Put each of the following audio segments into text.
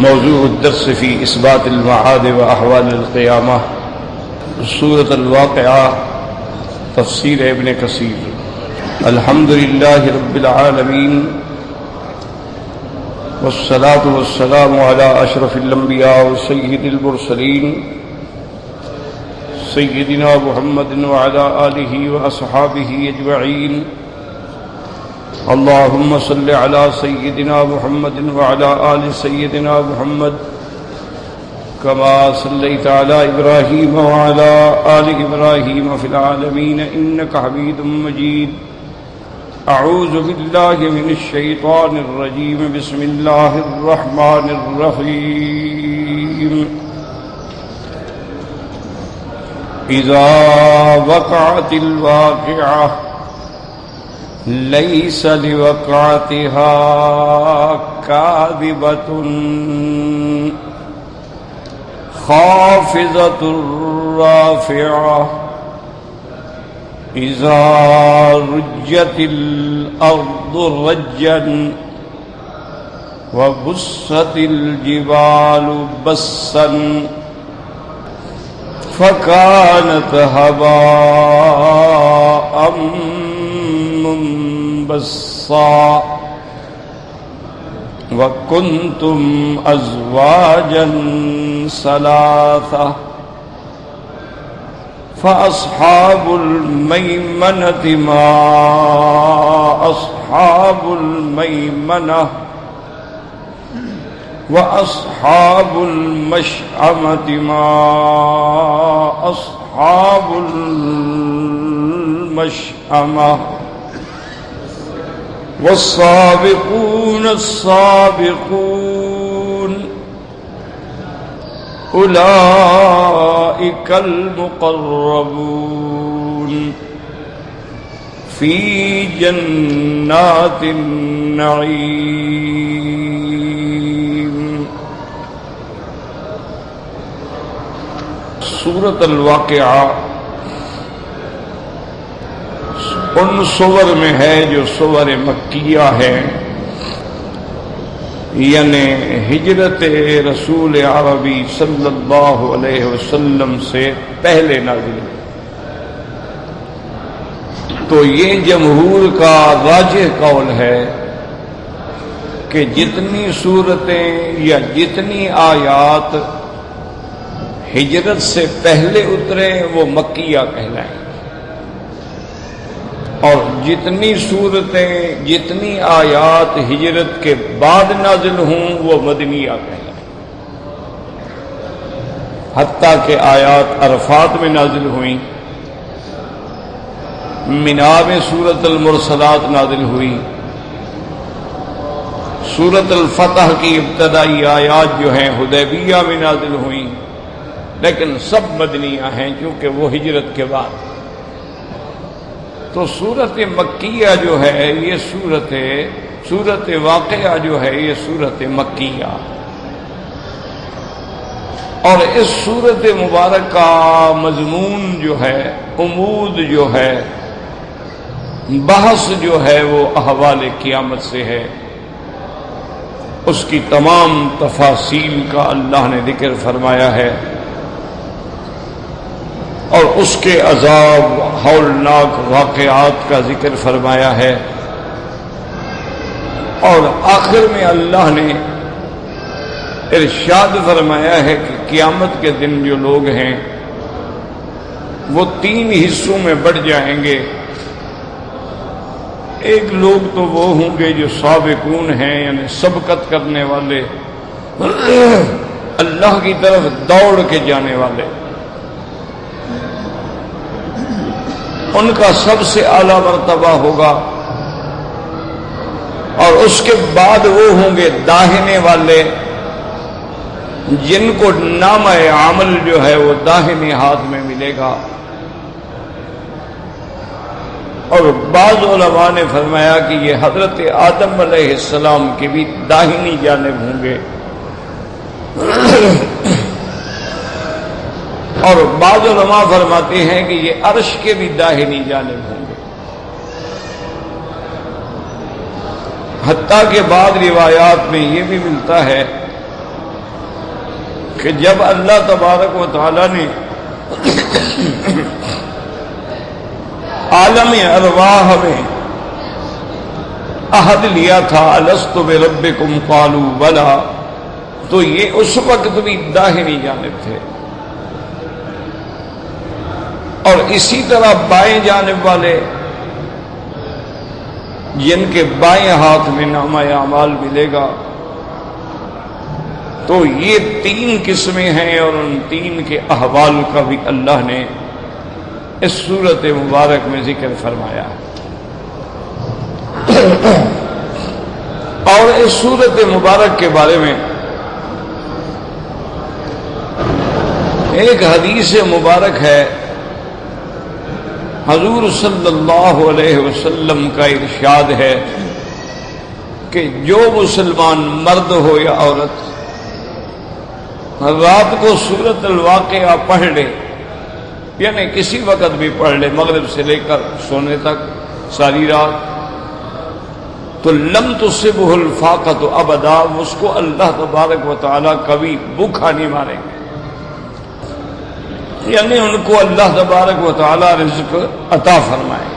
موضوع الدرس في إثبات المعاد وأحوال القيامة سورة الواقعة تفسير ابن كثير الحمد لله رب العالمين والصلاة والسلام على أشرف الأنبياء وسيد المرسلين سيدنا محمد وعلى آله وأصحابه أجمعين اللهم صل على سيدنا محمد وعلى آل سيدنا محمد كما صليت على إبراهيم وعلى آل إبراهيم في العالمين إنك حميد مجيد أعوذ بالله من الشيطان الرجيم بسم الله الرحمن الرحيم إذا وقعت الواقعة ليس لوقعتها كاذبة خافضة رافعة إذا رجت الأرض رجا وبست الجبال بسا فكانت هباء منبثا وكنتم أزواجا ثلاثة فأصحاب الميمنة ما أصحاب الميمنة وأصحاب المشأمة ما أصحاب المشأمة والسابقون السابقون أولئك المقربون في جنات النعيم. سورۃ الواقعہ ان سور میں ہے جو سور مکیہ ہے، یعنی ہجرت رسول عربی صلی اللہ علیہ وسلم سے پہلے نازل ہوئی. تو یہ جمہور کا راجح قول ہے کہ جتنی صورتیں یا جتنی آیات ہجرت سے پہلے اترے وہ مکیہ کہلائیں، اور جتنی صورتیں جتنی آیات ہجرت کے بعد نازل ہوں وہ مدنیہ کہلائیں. حتیٰ کہ آیات عرفات میں نازل ہوئیں، منا میں سورۃ المرسلات نازل ہوئی، سورۃ الفتح کی ابتدائی آیات جو ہیں حدیبیہ میں نازل ہوئیں، لیکن سب مدنیہ ہیں کیونکہ وہ ہجرت کے بعد. تو سورۃ مکیہ جو ہے یہ سورۃ واقعہ جو ہے یہ سورۃ مکیہ، اور اس سورۃ مبارکہ کا مضمون جو ہے، عمود جو ہے، بحث جو ہے وہ احوال قیامت سے ہے. اس کی تمام تفاصیل کا اللہ نے ذکر فرمایا ہے، اور اس کے عذاب ہولناک واقعات کا ذکر فرمایا ہے. اور آخر میں اللہ نے ارشاد فرمایا ہے کہ قیامت کے دن جو لوگ ہیں وہ 3 حصوں میں بٹ جائیں گے. ایک لوگ تو وہ ہوں گے جو سابقون ہیں، یعنی سبقت کرنے والے، اللہ کی طرف دوڑ کے جانے والے. ان کا سب سے اعلیٰ مرتبہ ہوگا. اور اس کے بعد وہ ہوں گے داہنے والے، جن کو نامہ عمل جو ہے وہ داہنے ہاتھ میں ملے گا. اور بعض علماء نے فرمایا کہ یہ حضرت آدم علیہ السلام کی بھی داہنی جانب ہوں گے، اور بعض علماء فرماتے ہیں کہ یہ عرش کے بھی داہنی جانب ہوں گے. حتیٰ کہ بعض روایات میں یہ بھی ملتا ہے کہ جب اللہ تبارک و تعالی نے عالم ارواح میں عہد لیا تھا الست بربکم قالوا بلا، تو یہ اس وقت بھی داہنی جانب تھے، اور اسی طرح بائیں جانب والے جن کے بائیں ہاتھ میں نامہ اعمال ملے گا، تو یہ 3 قسمیں ہیں، اور ان 3 کے احوال کا بھی اللہ نے اس سورت مبارک میں ذکر فرمایا ہے۔ اور اس سورت مبارک کے بارے میں ایک حدیث مبارک ہے، حضور صلی اللہ علیہ وسلم کا ارشاد ہے کہ جو مسلمان مرد ہو یا عورت رات کو سورۃ الواقعہ پڑھ لے، یعنی کسی وقت بھی پڑھ لے، مغرب سے لے کر سونے تک ساری رات، تو لم تصبہ الفاقۃ ابدا، اس کو اللہ تبارک و تعالی کبھی بھوکا نہیں ماریں گے، یعنی ان کو اللہ تبارک و تعالی رزق عطا فرمائے۔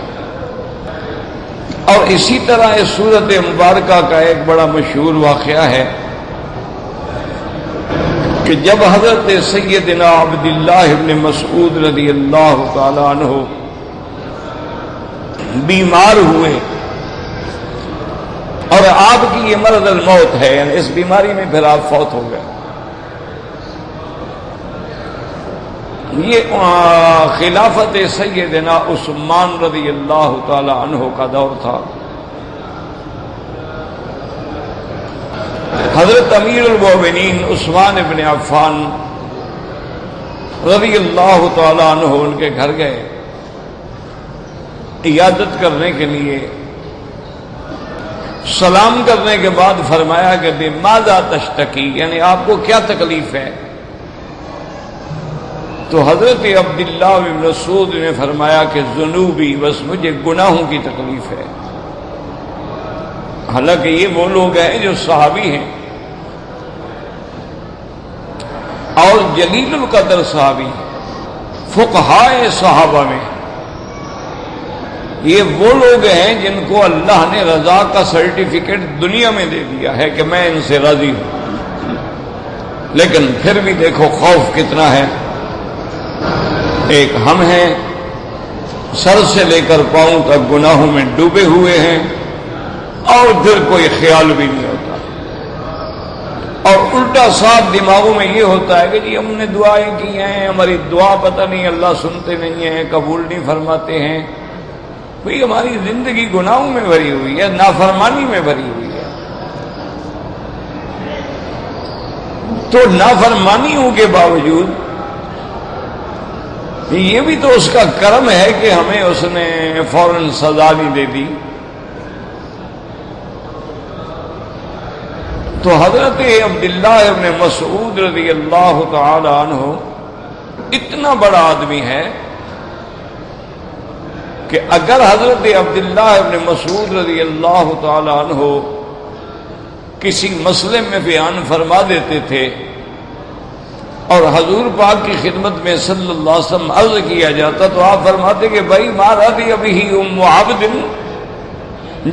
اور اسی طرح اس سورت مبارکہ کا ایک بڑا مشہور واقعہ ہے کہ جب حضرت سیدنا عبداللہ ابن مسعود رضی اللہ تعالی عنہ بیمار ہوئے، اور آپ کی یہ مرض الموت ہے، یعنی اس بیماری میں پھر آپ فوت ہو گئے۔ یہ خلافت سیدنا عثمان رضی اللہ تعالی عنہ کا دور تھا۔ حضرت امیر المومنین عثمان ابن عفان رضی اللہ تعالی عنہ ان کے گھر گئے عیادت کرنے کے لیے۔ سلام کرنے کے بعد فرمایا کہ بماذا تشتکی، یعنی آپ کو کیا تکلیف ہے؟ تو حضرت عبداللہ بن مسعود نے فرمایا کہ ذنوبی، بس مجھے گناہوں کی تکلیف ہے۔ حالانکہ یہ وہ لوگ ہیں جو صحابی ہیں اور جلیل القدر صحابی ہیں، فقہائے صحابہ میں یہ وہ لوگ ہیں جن کو اللہ نے رضا کا سرٹیفکیٹ دنیا میں دے دیا ہے کہ میں ان سے راضی ہوں، لیکن پھر بھی دیکھو خوف کتنا ہے۔ ایک ہم ہیں، سر سے لے کر پاؤں تک گناہوں میں ڈوبے ہوئے ہیں، اور پھر کوئی خیال بھی نہیں ہوتا، اور الٹا صاحب دماغوں میں یہ ہوتا ہے کہ جی ہم نے دعائیں کی ہیں، ہماری دعا پتہ نہیں اللہ سنتے نہیں ہیں، قبول نہیں فرماتے ہیں۔ بھئی ہماری زندگی گناہوں میں بھری ہوئی ہے، نافرمانی میں بھری ہوئی ہے، تو نافرمانیوں کے باوجود یہ بھی تو اس کا کرم ہے کہ ہمیں اس نے فوراً سزا نہیں دے دی۔ تو حضرت عبداللہ ابن مسعود رضی اللہ تعالی عنہ اتنا بڑا آدمی ہے کہ اگر حضرت عبداللہ ابن مسعود رضی اللہ تعالی عنہ کسی مسئلے میں بیان فرما دیتے تھے اور حضور پاک کی خدمت میں صلی اللہ علیہ وسلم عرض کیا جاتا تو آپ فرماتے کہ بھائی ما راضی ابھی ام عبد،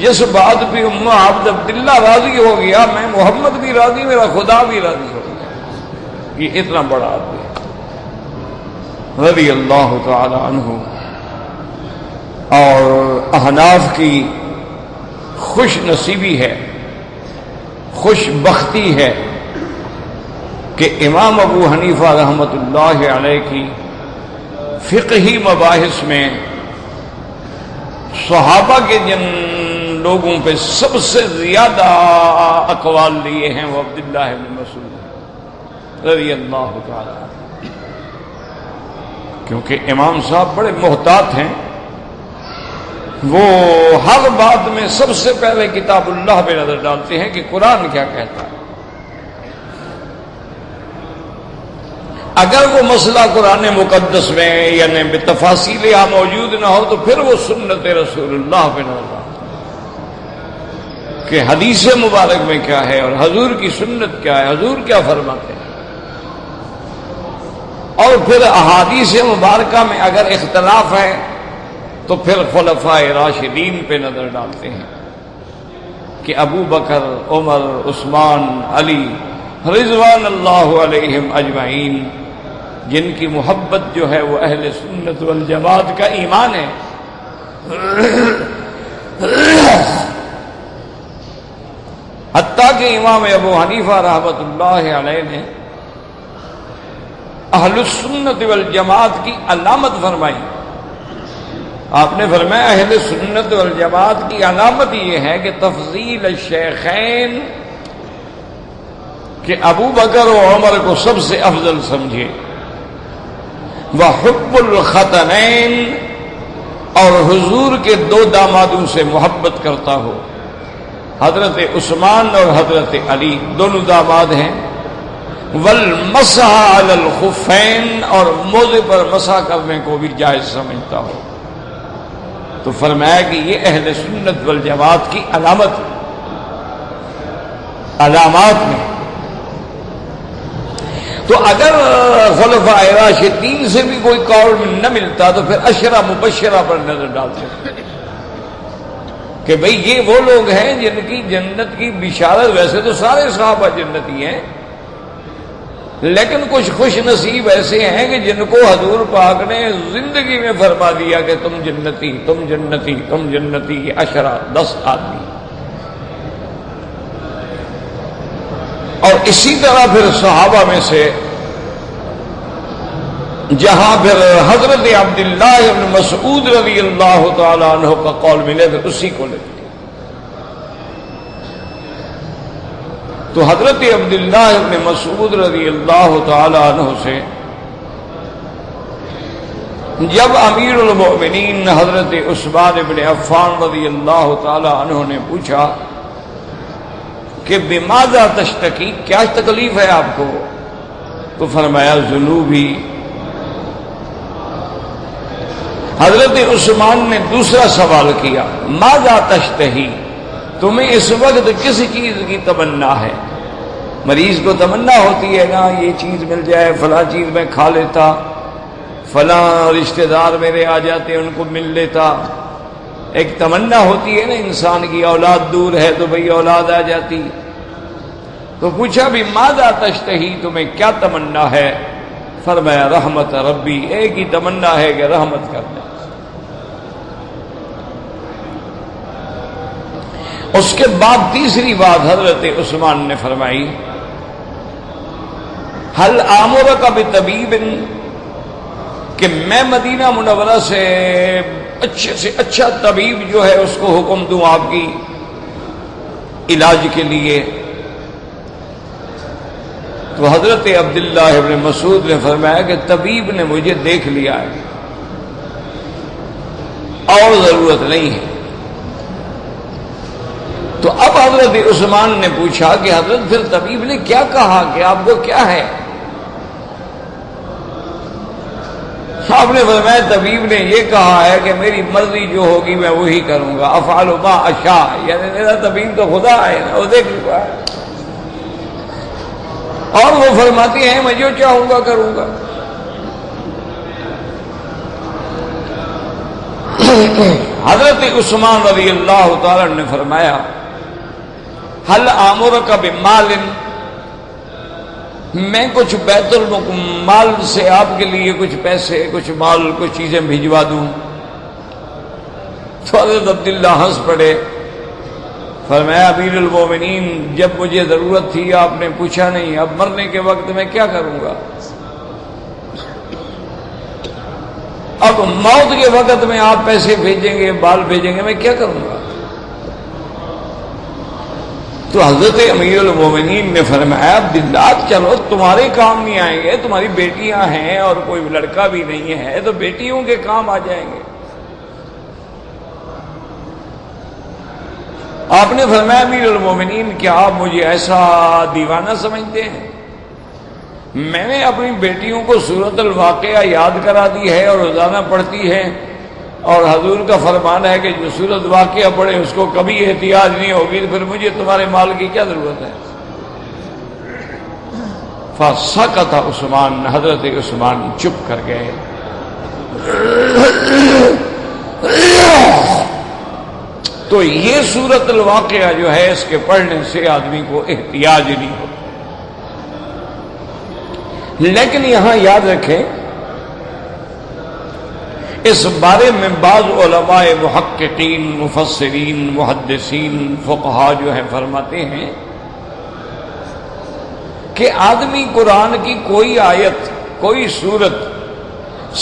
جس بات پہ ام عبد عبداللہ راضی ہو گیا میں محمد بھی راضی، میرا خدا بھی راضی ہو گیا۔ یہ اتنا بڑا آدمی ہے رضی اللہ تعالی عنہ۔ اور احناف کی خوش نصیبی ہے، خوش بختی ہے کہ امام ابو حنیفہ رحمۃ اللہ علیہ کی فقہی مباحث میں صحابہ کے جن لوگوں پہ سب سے زیادہ اقوال لیے ہیں وہ عبداللہ بن مسعود رضی اللہ تعالی عنہ، کیونکہ امام صاحب بڑے محتاط ہیں، وہ ہر بات میں سب سے پہلے کتاب اللہ پہ نظر ڈالتے ہیں کہ قرآن کیا کہتا ہے۔ اگر وہ مسئلہ قرآن مقدس میں یعنی بتفاصیل یہاں موجود نہ ہو تو پھر وہ سنت رسول اللہ پہ نظر ڈالتے ہیں کہ حدیث مبارک میں کیا ہے اور حضور کی سنت کیا ہے، حضور کیا فرماتے ہیں۔ اور پھر احادیث مبارکہ میں اگر اختلاف ہے تو پھر خلفائے راشدین پہ نظر ڈالتے ہیں کہ ابو بکر، عمر، عثمان، علی رضوان اللہ علیہم اجمعین، جن کی محبت جو ہے وہ اہل سنت والجماعت کا ایمان ہے۔ حتیٰ کہ امام ابو حنیفہ رحمۃ اللہ علیہ نے اہل السنت والجماعت کی علامت فرمائی۔ آپ نے فرمایا اہل سنت والجماعت کی علامت یہ ہے کہ تفضیل الشیخین، کہ ابو بکر و عمر کو سب سے افضل سمجھے، وحب الختنین، اور حضور کے دو دامادوں سے محبت کرتا ہو، حضرت عثمان اور حضرت علی دونوں داماد ہیں، والمسح علی الخفین، اور موزے پر مسح کرنے کو بھی جائز سمجھتا ہو۔ تو فرمایا کہ یہ اہل سنت والجماعت کی علامت ہے، علامات میں۔ تو اگر خلفاء راشدین سے بھی کوئی قول نہ ملتا تو پھر عشرہ مبشرہ پر نظر ڈالتے ہیں کہ بھئی یہ وہ لوگ ہیں جن کی جنت کی بشارت، ویسے تو سارے صحابہ جنتی ہیں، لیکن کچھ خوش نصیب ایسے ہیں کہ جن کو حضور پاک نے زندگی میں فرما دیا کہ تم جنتی، تم جنتی، تم جنتی، یہ عشرہ 10 آدمی۔ اور اسی طرح پھر صحابہ میں سے جہاں پھر حضرت عبداللہ بن مسعود رضی اللہ تعالی عنہ کا قول ملے پھر اسی کو لیتے۔ تو حضرت عبداللہ بن مسعود رضی اللہ تعالی عنہ سے جب امیر المؤمنین حضرت عثمان بن عفان رضی اللہ تعالی عنہ نے پوچھا کہ بماذا تشتکی، کیا تکلیف ہے آپ کو، تو فرمایا ذنوبی۔ حضرت عثمان نے دوسرا سوال کیا، ماذا تشتہی، تمہیں اس وقت کس چیز کی تمنا ہے؟ مریض کو تمنا ہوتی ہے نا یہ چیز مل جائے، فلاں چیز میں کھا لیتا، فلاں رشتہ دار میرے آ جاتے ان کو مل لیتا، ایک تمنا ہوتی ہے نا انسان کی، اولاد دور ہے تو بھئی اولاد آ جاتی۔ تو پوچھا بھی ماذا تشتہی، تمہیں کیا تمنا ہے؟ فرمایا رحمت ربی، ایک ہی تمنا ہے کہ رحمت کر دے۔ اس کے بعد تیسری بات حضرت عثمان نے فرمائی، حل آمرک بطبیب، کہ میں مدینہ منورہ سے اچھا طبیب جو ہے اس کو حکم دوں آپ کی علاج کے لیے؟ تو حضرت عبداللہ ابن مسعود نے فرمایا کہ طبیب نے مجھے دیکھ لیا ہے، اور ضرورت نہیں ہے۔ تو اب حضرت عثمان نے پوچھا کہ حضرت پھر طبیب نے کیا کہا کہ آپ کو کیا ہے؟ آپ نے فرمایا طبیب نے یہ کہا ہے کہ میری مرضی جو ہوگی میں وہی کروں گا، افعل ما اشاء، یعنی میرا طبیب تو خدا ہے نا، وہ دیکھ لوں گا، اور وہ فرماتے ہیں میں جو چاہوں گا کروں گا۔ حضرت عثمان رضی اللہ تعالی نے فرمایا حل آمرک بمال، میں کچھ بیت المال سے آپ کے لیے کچھ پیسے، کچھ مال، کچھ چیزیں بھجوا دوں؟ تو حضرت عبداللہ ہنس پڑے، فرمایا امیر المومنین جب مجھے ضرورت تھی آپ نے پوچھا نہیں، اب مرنے کے وقت میں کیا کروں گا؟ اب موت کے وقت میں آپ پیسے بھیجیں گے، بال بھیجیں گے، میں کیا کروں گا؟ تو حضرت امیر المومنین نے فرمایا عبداللہ چلو تمہارے کام نہیں آئیں گے، تمہاری بیٹیاں ہیں اور کوئی لڑکا بھی نہیں ہے تو بیٹیوں کے کام آ جائیں گے۔ آپ نے فرمایا امیر المومنین کیا آپ مجھے ایسا دیوانہ سمجھتے ہیں؟ میں نے اپنی بیٹیوں کو سورۃ الواقعہ یاد کرا دی ہے اور روزانہ پڑھتی ہے، اور حضور کا فرمان ہے کہ جو سورۃ واقعہ پڑھے اس کو کبھی احتیاج نہیں ہوگی، تو پھر مجھے تمہارے مال کی کیا ضرورت ہے؟ فسکت عثمان، حضرت عثمان چپ کر گئے۔ تو یہ سورۃ الواقعہ جو ہے اس کے پڑھنے سے آدمی کو احتیاج نہیں ہو۔ لیکن یہاں یاد رکھیں اس بارے میں بعض علماء محققین، مفسرین، محدثین، فقہا جو ہیں فرماتے ہیں کہ آدمی قرآن کی کوئی آیت، کوئی سورت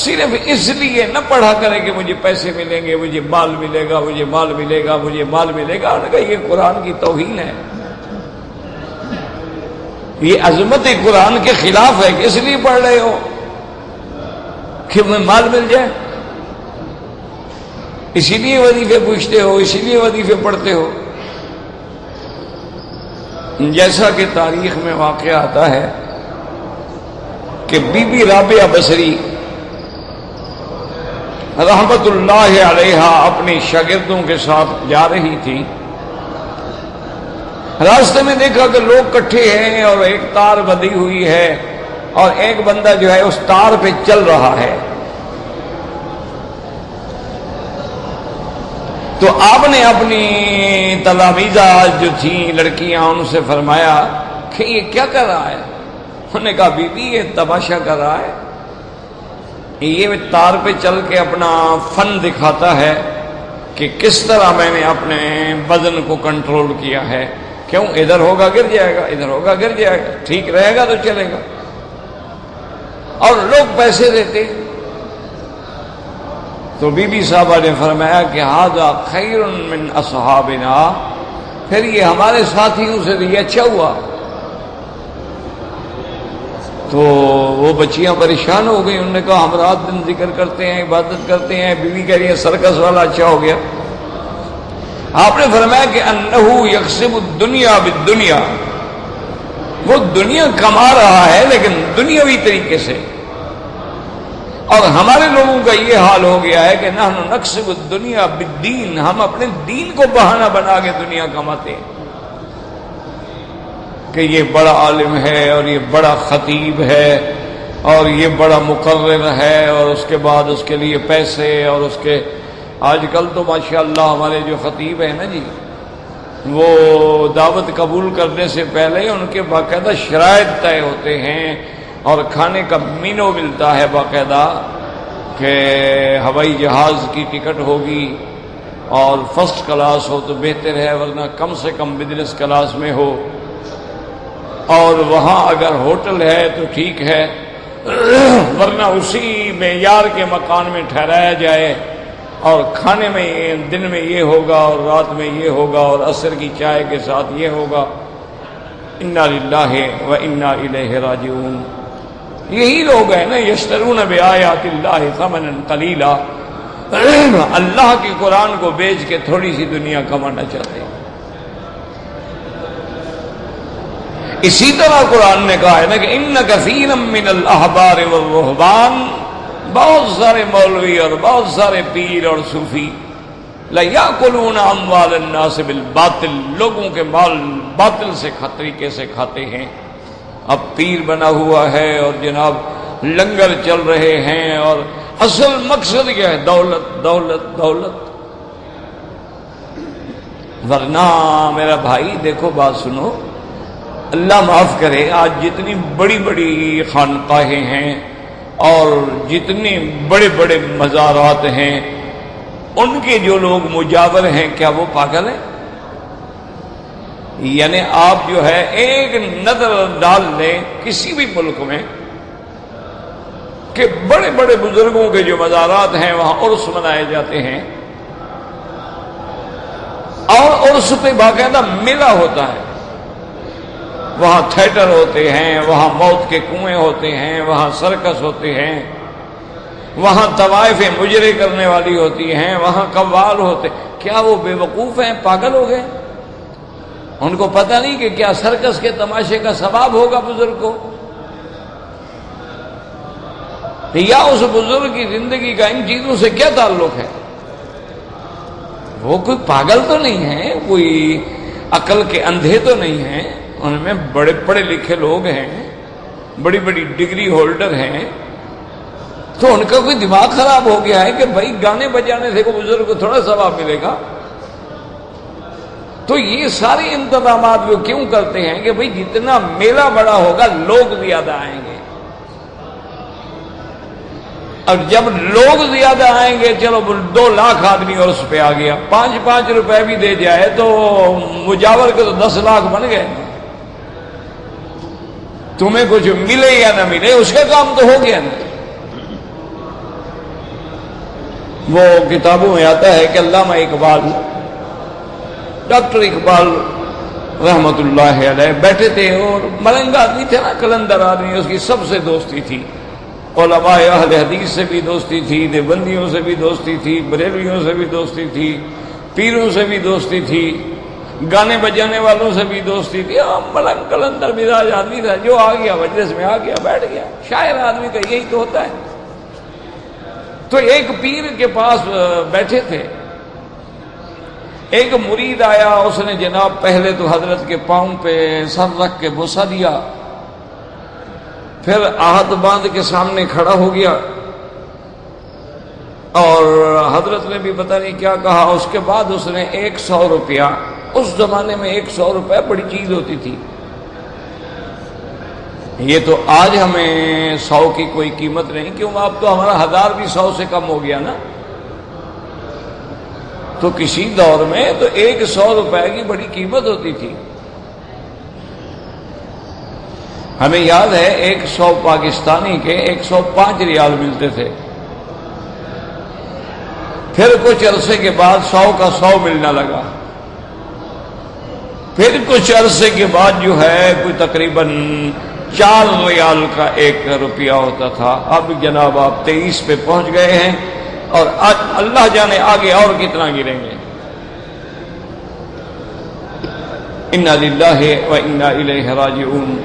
صرف اس لیے نہ پڑھا کرے کہ مجھے پیسے ملیں گے، مجھے مال ملے گا، مجھے مال ملے گا، مجھے مال ملے گا۔ یہ قرآن کی توہین ہے، یہ عظمت قرآن کے خلاف ہے کہ اس لیے پڑھ رہے ہو کہ مجھے مال مل جائے، اسی لیے وظیفے پوچھتے ہو، اسی لیے وظیفے پڑھتے ہو۔ جیسا کہ تاریخ میں واقعہ آتا ہے کہ بی بی رابعہ بصری رحمت اللہ علیہا اپنی شاگردوں کے ساتھ جا رہی تھی، راستے میں دیکھا کہ لوگ کٹھے ہیں اور ایک تار بندھی ہوئی ہے اور ایک بندہ جو ہے اس تار پہ چل رہا ہے۔ تو آپ نے اپنی تلامیذہ جو تھیں لڑکیاں ان سے فرمایا کہ یہ کیا کر رہا ہے؟ انہوں نے کہا بی بی یہ تماشا کر رہا ہے، یہ تار پہ چل کے اپنا فن دکھاتا ہے کہ کس طرح میں نے اپنے بدن کو کنٹرول کیا ہے۔ کیوں؟ ادھر ہوگا گر جائے گا، ادھر ہوگا گر جائے گا، ٹھیک رہے گا تو چلے گا، اور لوگ پیسے دیتے۔ تو بی بی صاحبہ نے فرمایا کہ ھذا خیر من اصحابنا، پھر یہ ہمارے ساتھیوں سے بھی اچھا ہوا۔ تو وہ بچیاں پریشان ہو گئی، انہوں نے کہا ہم رات دن ذکر کرتے ہیں، عبادت کرتے ہیں، بیوی کہہ رہی ہے سرکس والا اچھا ہو گیا۔ آپ نے فرمایا کہ انہ یکسب الدنیا بالدنیا، وہ دنیا کما رہا ہے لیکن دنیاوی طریقے سے، اور ہمارے لوگوں کا یہ حال ہو گیا ہے کہ نحن نکسب الدنیا بالدین، ہم اپنے دین کو بہانہ بنا کے دنیا کماتے ہیں کہ یہ بڑا عالم ہے اور یہ بڑا خطیب ہے اور یہ بڑا مقرر ہے، اور اس کے بعد اس کے لیے پیسے، اور اس کے آج کل تو ماشاءاللہ ہمارے جو خطیب ہیں نا جی، وہ دعوت قبول کرنے سے پہلے ان کے باقاعدہ شرائط طے ہوتے ہیں اور کھانے کا مینو ملتا ہے باقاعدہ کہ ہوائی جہاز کی ٹکٹ ہوگی اور فرسٹ کلاس ہو تو بہتر ہے، ورنہ کم سے کم بزنس کلاس میں ہو، اور وہاں اگر ہوٹل ہے تو ٹھیک ہے، ورنہ اسی معیار کے مکان میں ٹھہرایا جائے، اور کھانے میں دن میں یہ ہوگا اور رات میں یہ ہوگا اور عصر کی چائے کے ساتھ یہ ہوگا۔ انا للہ و انا الیہ راجعون۔ یہی لوگ ہیں نا یشترون بآیات اللہ ثمنا قلیلا، اللہ کے قرآن کو بیچ کے تھوڑی سی دنیا کمانا چاہتے ہیں۔ اسی طرح قرآن نے کہا ہے نا کہ ان کثیرا من الاحبار والرہبان، بہت سارے مولوی اور بہت سارے پیر اور صوفی لَيَأْكُلُونَ أَمْوَالَ النَّاسِ بِالْبَاطِلِ، لوگوں کے مال باطل سے طریقے سے کھاتے ہیں۔ اب پیر بنا ہوا ہے اور جناب لنگر چل رہے ہیں، اور اصل مقصد کیا ہے؟ دولت دولت دولت۔ ورنہ میرا بھائی دیکھو بات سنو، اللہ معاف کرے، آج جتنی بڑی بڑی خانقاہیں ہیں اور جتنے بڑے بڑے مزارات ہیں، ان کے جو لوگ مجاور ہیں کیا وہ پاگل ہیں؟ یعنی آپ جو ہے ایک نظر ڈال لیں کسی بھی ملک میں کہ بڑے بڑے بزرگوں کے جو مزارات ہیں وہاں عرس منائے جاتے ہیں، اور عرس پہ باقاعدہ میلہ ہوتا ہے، وہاں تھیٹر ہوتے ہیں، وہاں موت کے کنویں ہوتے ہیں، وہاں سرکس ہوتے ہیں، وہاں طوائف مجرے کرنے والی ہوتی ہیں، وہاں قوال ہوتے۔ کیا وہ بے وقوف ہیں؟ پاگل ہو گئے؟ ان کو پتہ نہیں کہ کیا سرکس کے تماشے کا ثواب ہوگا بزرگ کو، یا اس بزرگ کی زندگی کا ان چیزوں سے کیا تعلق ہے؟ وہ کوئی پاگل تو نہیں ہے، کوئی عقل کے اندھے تو نہیں ہیں، ان میں بڑے پڑھے لکھے لوگ ہیں، بڑی بڑی ڈگری ہولڈر ہیں، تو ان کا کوئی دماغ خراب ہو گیا ہے کہ بھائی گانے بجانے سے کوئی بزرگ کو تھوڑا ثواب ملے گا؟ تو یہ سارے انتظامات وہ کیوں کرتے ہیں کہ بھئی جتنا میلہ بڑا ہوگا لوگ زیادہ آئیں گے، اور جب لوگ زیادہ آئیں گے، چلو 2 لاکھ آدمی اور اس پہ آ گیا، 5 روپے بھی دے جائے تو مجاور کے تو 10 لاکھ بن گئے، تمہیں کچھ ملے یا نہ ملے اس کا کام تو ہو گیا نا۔ وہ کتابوں میں آتا ہے کہ علامہ اقبال، ڈاکٹر اقبال رحمت اللہ علیہ بیٹھے تھے، اور ملنگ آدمی تھے نا، کلندر آدمی، اس کی سب سے دوستی تھی، علماء اہل حدیث سے بھی دوستی تھی، دیوبندیوں سے بھی دوستی تھی، بریلویوں سے بھی دوستی تھی، پیروں سے بھی دوستی تھی، گانے بجانے والوں سے بھی دوستی تھی، ملنگ کلندر مزاج آدمی تھا، جو آ گیا مجلس میں آ گیا بیٹھ گیا، شاعر آدمی کا یہی تو ہوتا ہے۔ تو ایک پیر کے پاس بیٹھے تھے، ایک مرید آیا، اس نے جناب پہلے تو حضرت کے پاؤں پہ سر رکھ کے بوسہ دیا، پھر ہاتھ باندھ کے سامنے کھڑا ہو گیا، اور حضرت نے بھی پتہ نہیں کیا کہا۔ اس کے بعد اس نے 100 روپیہ، اس زمانے میں 100 روپیہ بڑی چیز ہوتی تھی، یہ تو آج ہمیں 100 کی کوئی قیمت نہیں، کیوں اب تو ہمارا 1000 بھی 100 سے کم ہو گیا نا، تو کسی دور میں تو 100 روپے کی بڑی قیمت ہوتی تھی۔ ہمیں یاد ہے 100 پاکستانی کے 105 ریال ملتے تھے، پھر کچھ عرصے کے بعد 100 کا 100 ملنا لگا، پھر کچھ عرصے کے بعد جو ہے کوئی تقریباً 4 ریال کا 1 روپیہ ہوتا تھا۔ اب جناب آپ 23 پہ پہنچ گئے ہیں، اور آج اللہ جانے آگے اور کتنا گریں گے۔ انا للہ و انا الیہ راجعون۔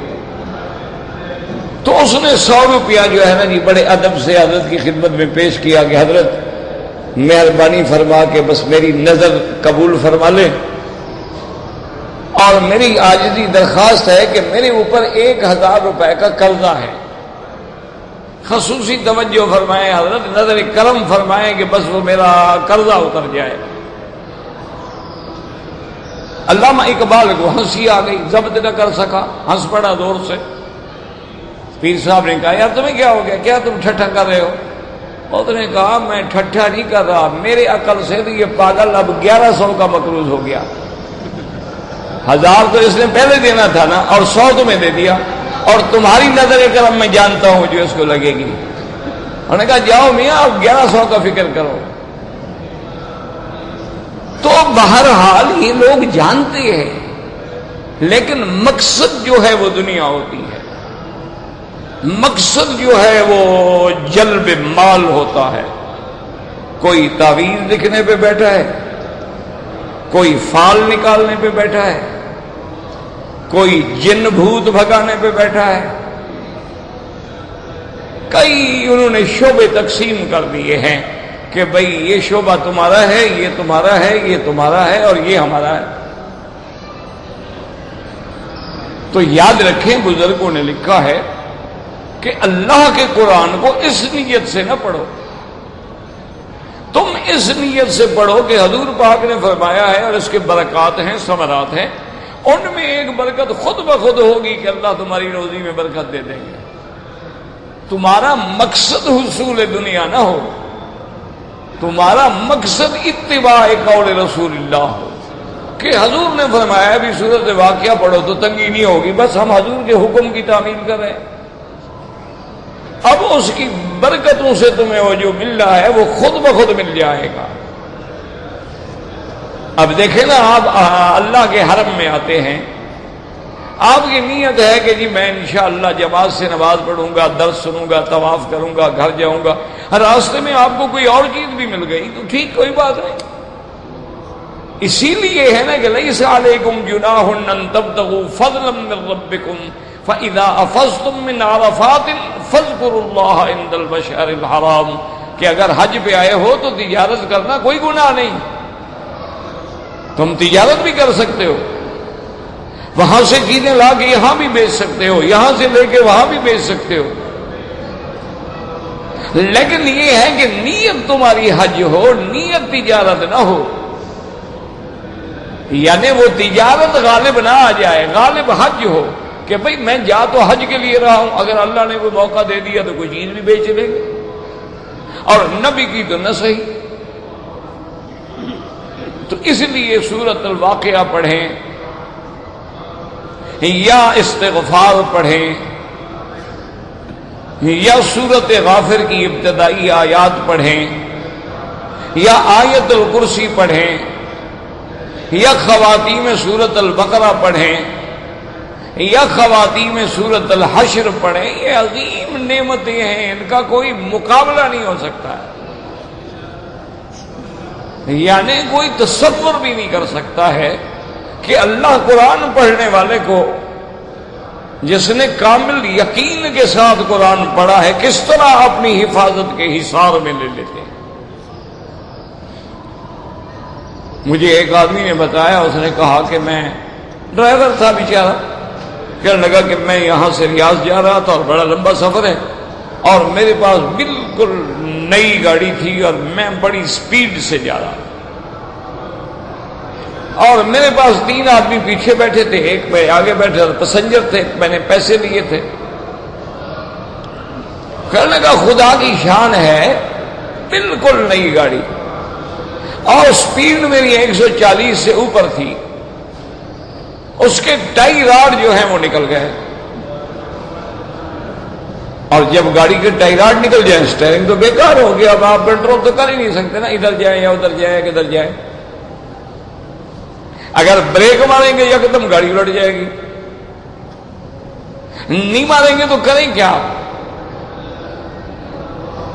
تو اس نے 100 روپیہ جو ہے نا جی بڑے ادب سے حضرت کی خدمت میں پیش کیا کہ حضرت مہربانی فرما کے بس میری نظر قبول فرما لے، اور میری عاجزی درخواست ہے کہ میرے اوپر 1000 روپے کا قرضہ ہے، خصوصی توجہ فرمائیں حضرت، نظر کرم فرمائیں کہ بس وہ میرا قرضہ اتر جائے۔ علامہ اقبال کو ہنسی آ گئی، ضبط نہ کر سکا، ہنس پڑا زور سے۔ پیر صاحب نے کہا یار تمہیں کیا ہو گیا، کیا تم ٹھٹھا کر رہے ہو؟ اس نے کہا میں ٹھٹھا نہیں کر رہا، میرے عقل سے تو یہ پاگل اب 1100 کا مقروض ہو گیا، 1000 تو اس نے پہلے دینا تھا نا، اور 100 تمہیں دے دیا، اور تمہاری نظر کرم میں جانتا ہوں جو اس کو لگے گی۔ انہوں نے کہا جاؤ میاں اب 1100 کا فکر کرو۔ تو بہرحال یہ لوگ جانتے ہیں، لیکن مقصد جو ہے وہ دنیا ہوتی ہے، مقصد جو ہے وہ جلب مال ہوتا ہے۔ کوئی تعویذ لکھنے پہ بیٹھا ہے، کوئی فال نکالنے پہ بیٹھا ہے، کوئی جن بھوت بھگانے پہ بیٹھا ہے، کئی انہوں نے شعبے تقسیم کر دیے ہیں کہ بھئی یہ شعبہ تمہارا ہے، یہ تمہارا ہے، یہ تمہارا ہے، اور یہ ہمارا ہے۔ تو یاد رکھیں بزرگوں نے لکھا ہے کہ اللہ کے قرآن کو اس نیت سے نہ پڑھو، تم اس نیت سے پڑھو کہ حضور پاک نے فرمایا ہے، اور اس کے برکات ہیں، ثمرات ہیں، ان میں ایک برکت خود بخود ہوگی کہ اللہ تمہاری روزی میں برکت دے دیں گے۔ تمہارا مقصد حصول دنیا نہ ہو، تمہارا مقصد اتباع قول رسول اللہ ہو، کہ حضور نے فرمایا بھی سورۃ واقعہ پڑھو تو تنگی نہیں ہوگی، بس ہم حضور کے حکم کی تعمیل کر رہے ہیں، اب اس کی برکتوں سے تمہیں وہ جو مل رہا ہے وہ خود بخود مل جائے گا۔ اب دیکھیں نا، آپ اللہ کے حرم میں آتے ہیں، آپ کی نیت ہے کہ جی میں انشاءاللہ جماعت سے نماز پڑھوں گا، درس سنوں گا، طواف کروں گا، گھر جاؤں گا، راستے میں آپ کو کوئی اور چیز بھی مل گئی تو ٹھیک، کوئی بات نہیں۔ اسی لیے ہے نا کہ لیس علیکم جناح ان تبتغوا فضلا من ربکم فَإِذَا أَفَضْتُم مِّنْ عَرَفَاتٍ فَاذْكُرُوا اللَّهَ عِندَ الْمَشْعَرِ الْحَرَامِ، کہ اگر حج پہ آئے ہو تو تجارت کرنا کوئی گناہ نہیں، تم تجارت بھی کر سکتے ہو۔ وہاں سے چیزیں لا کے یہاں بھی بیچ سکتے ہو، یہاں سے لے کے وہاں بھی بیچ سکتے ہو، لیکن یہ ہے کہ نیت تمہاری حج ہو، نیت تجارت نہ ہو، یعنی وہ تجارت غالب نہ آ جائے، غالب حج ہو کہ بھئی میں جا تو حج کے لیے رہا ہوں، اگر اللہ نے کوئی موقع دے دیا تو کوئی چیز بھی بیچ لیں گے، اور نبی کی تو نہ صحیح۔ تو اس لیے سورۃ الواقعہ پڑھیں یا استغفار پڑھیں یا سورۃ غافر کی ابتدائی آیات پڑھیں یا آیت الکرسی پڑھیں یا خواتین سورۃ البقرہ پڑھیں یا خواتین سورۃ الحشر پڑھیں، یہ عظیم نعمتیں ہیں، ان کا کوئی مقابلہ نہیں ہو سکتا ہے، یعنی کوئی تصور بھی نہیں کر سکتا ہے کہ اللہ قرآن پڑھنے والے کو، جس نے کامل یقین کے ساتھ قرآن پڑھا ہے، کس طرح اپنی حفاظت کے حصار میں لے لیتے ہیں۔ مجھے ایک آدمی نے بتایا، اس نے کہا کہ میں ڈرائیور تھا بیچارہ، کہنے لگا کہ میں یہاں سے ریاض جا رہا تھا اور بڑا لمبا سفر ہے، اور میرے پاس بالکل نئی گاڑی تھی اور میں بڑی سپیڈ سے جا رہا تھا، اور میرے پاس 3 آدمی پیچھے بیٹھے تھے، ایک میں آگے بیٹھے اور پیسنجر تھے، میں نے پیسے لیے تھے۔ کہنے کا خدا کی شان ہے، بالکل نئی گاڑی اور سپیڈ میری 140 سے اوپر تھی، اس کے ٹائی راڈ جو ہیں وہ نکل گئے، اور جب گاڑی کے ٹائی راڈ نکل جائے اسٹیئرنگ تو بیکار ہو گیا، اب آپ کنٹرول تو کر ہی نہیں سکتے نا، ادھر جائے یا ادھر جائے کدھر جائے۔ اگر بریک ماریں گے یکدم گاڑی الٹ جائے گی، نہیں ماریں گے تو کریں کیا؟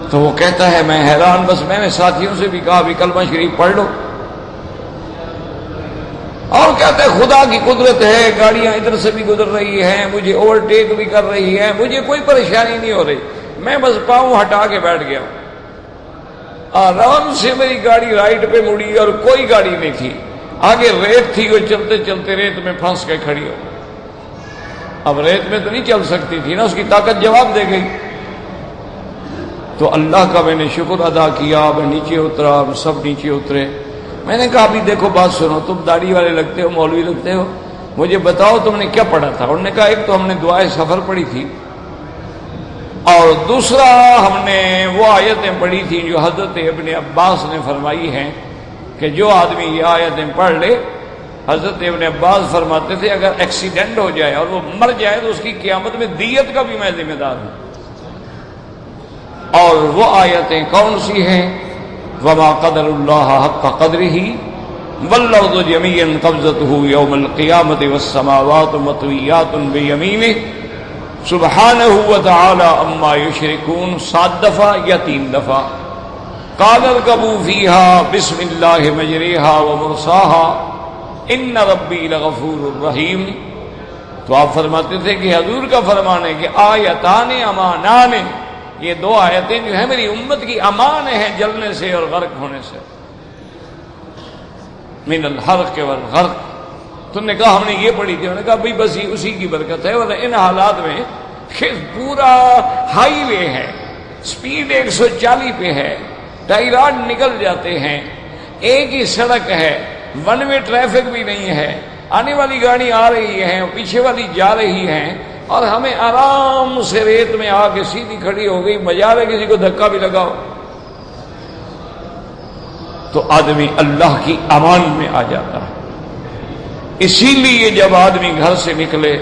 تو وہ کہتا ہے میں حیران، بس میں نے ساتھیوں سے بھی کہا بھی کلمہ شریف پڑھ لو، اور کہتے ہیں خدا کی قدرت ہے، گاڑیاں ادھر سے بھی گزر رہی ہیں، مجھے اوورٹیک بھی کر رہی ہے، مجھے کوئی پریشانی نہیں ہو رہی، میں بس پاؤں ہٹا کے بیٹھ گیا، آرام سے میری گاڑی رائٹ پہ مڑی اور کوئی گاڑی نہیں تھی، آگے ریت تھی، وہ چلتے چلتے ریت میں پھنس کے کھڑی ہو۔ اب ریت میں تو نہیں چل سکتی تھی نا، اس کی طاقت جواب دے گئی۔ تو اللہ کا میں نے شکر ادا کیا، میں نیچے اترا، ہم سب نیچے اترے۔ میں نے کہا ابھی دیکھو بات سنو، تم داڑھی والے لگتے ہو، مولوی لگتے ہو، مجھے بتاؤ تم نے کیا پڑھا تھا؟ انہوں نے کہا ایک تو ہم نے دعائے سفر پڑھی تھی، اور دوسرا ہم نے وہ آیتیں پڑھی تھیں جو حضرت ابن عباس نے فرمائی ہیں کہ جو آدمی یہ آیتیں پڑھ لے، حضرت ابن عباس فرماتے تھے اگر ایکسیڈنٹ ہو جائے اور وہ مر جائے تو اس کی قیامت میں دیت کا بھی میں ذمہ دار ہوں۔ اور وہ آیتیں کون سی ہیں؟ وما قدر اللہ حق قدرہ والارض جميعا قبضته يوم القیامة والسماوات مطویات بیمینہ سبحانہ وتعالی عما یشرکون، 7 دفعہ یا 3 دفعہ۔ قال اركبوا فيها بسم الله مجريها ومرساها ان ربی لغفور رحیم۔ تو آپ فرماتے تھے کہ حضور کا فرمان ہے کہ آیتان امانان، یہ 2 آیتیں جو ہیں میری امت کی امان ہیں جلنے سے اور غرق ہونے سے، من الحرق والغرق۔ تم نے کہا ہم نے یہ پڑھی تھی، انہوں نے کہا بھئی بس یہ اسی کی برکت ہے، ورنہ ان حالات میں پورا ہائی وے ہے، سپیڈ 140 پہ ہے، ٹائی راڈ نکل جاتے ہیں، ایک ہی سڑک ہے، 1 وے ٹریفک بھی نہیں ہے، آنے والی گاڑی آ رہی ہے، پیچھے والی جا رہی ہے، اور ہمیں آرام سے ریت میں آ کے سیدھی کھڑی ہو گئی، مجال ہے کسی کو دھکا بھی لگاؤ۔ تو آدمی اللہ کی امان میں آ جاتا ہے۔ اسی لیے جب آدمی گھر سے نکلے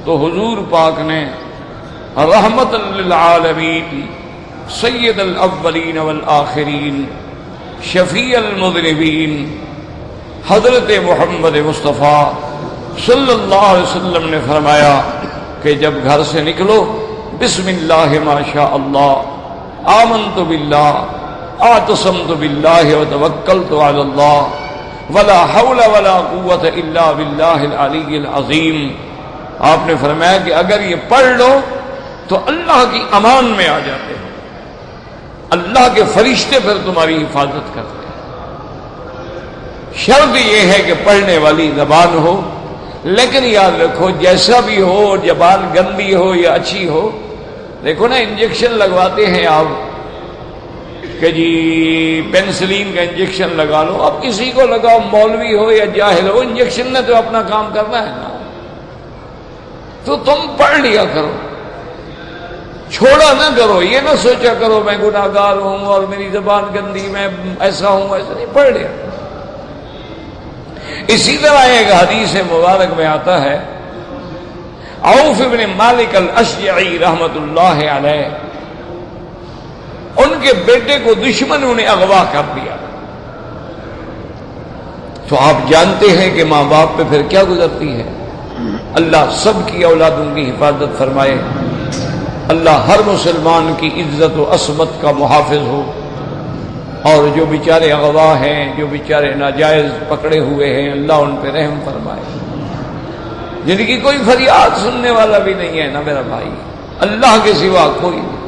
تو حضور پاک نے رحمت للعالمین، سید الاولین والآخرین، شفیع المذنبین، حضرت محمد مصطفیٰ صلی اللہ علیہ وسلم نے فرمایا کہ جب گھر سے نکلو بسم اللہ ما شاء اللہ، آمنت باللہ، اعتصمت باللہ وتوکلت علی اللہ، ولا حول ولا قوت الا باللہ العلی العظیم۔ آپ نے فرمایا کہ اگر یہ پڑھ لو تو اللہ کی امان میں آ جاتے ہیں، اللہ کے فرشتے پھر تمہاری حفاظت کرتے ہیں۔ شرط یہ ہے کہ پڑھنے والی زبان ہو، لیکن یاد رکھو جیسا بھی ہو، زبان گندی ہو یا اچھی ہو، دیکھو نا انجیکشن لگواتے ہیں آپ کہ جی پینسلین کا انجیکشن لگا لو، اب کسی کو لگاؤ، مولوی ہو یا جاہل ہو، انجیکشن نے تو اپنا کام کرنا ہے نا، تو تم پڑھ لیا کرو، چھوڑا نہ کرو، یہ نہ سوچا کرو میں گناہگار ہوں اور میری زبان گندی، میں ایسا ہوں، ایسا نہیں، پڑھ لیا۔ اسی طرح ایک حدیث مبارک میں آتا ہے، عوف بن مالک الاشجعی رحمت اللہ علیہ، ان کے بیٹے کو دشمنوں نے اغوا کر دیا، تو آپ جانتے ہیں کہ ماں باپ پہ پھر کیا گزرتی ہے۔ اللہ سب کی اولادوں کی حفاظت فرمائے، اللہ ہر مسلمان کی عزت و عصمت کا محافظ ہو، اور جو بیچارے اغوا ہیں، جو بیچارے ناجائز پکڑے ہوئے ہیں، اللہ ان پہ رحم فرمائے، جن کی کوئی فریاد سننے والا بھی نہیں ہے نا میرا بھائی، اللہ کے سوا کوئی نہیں،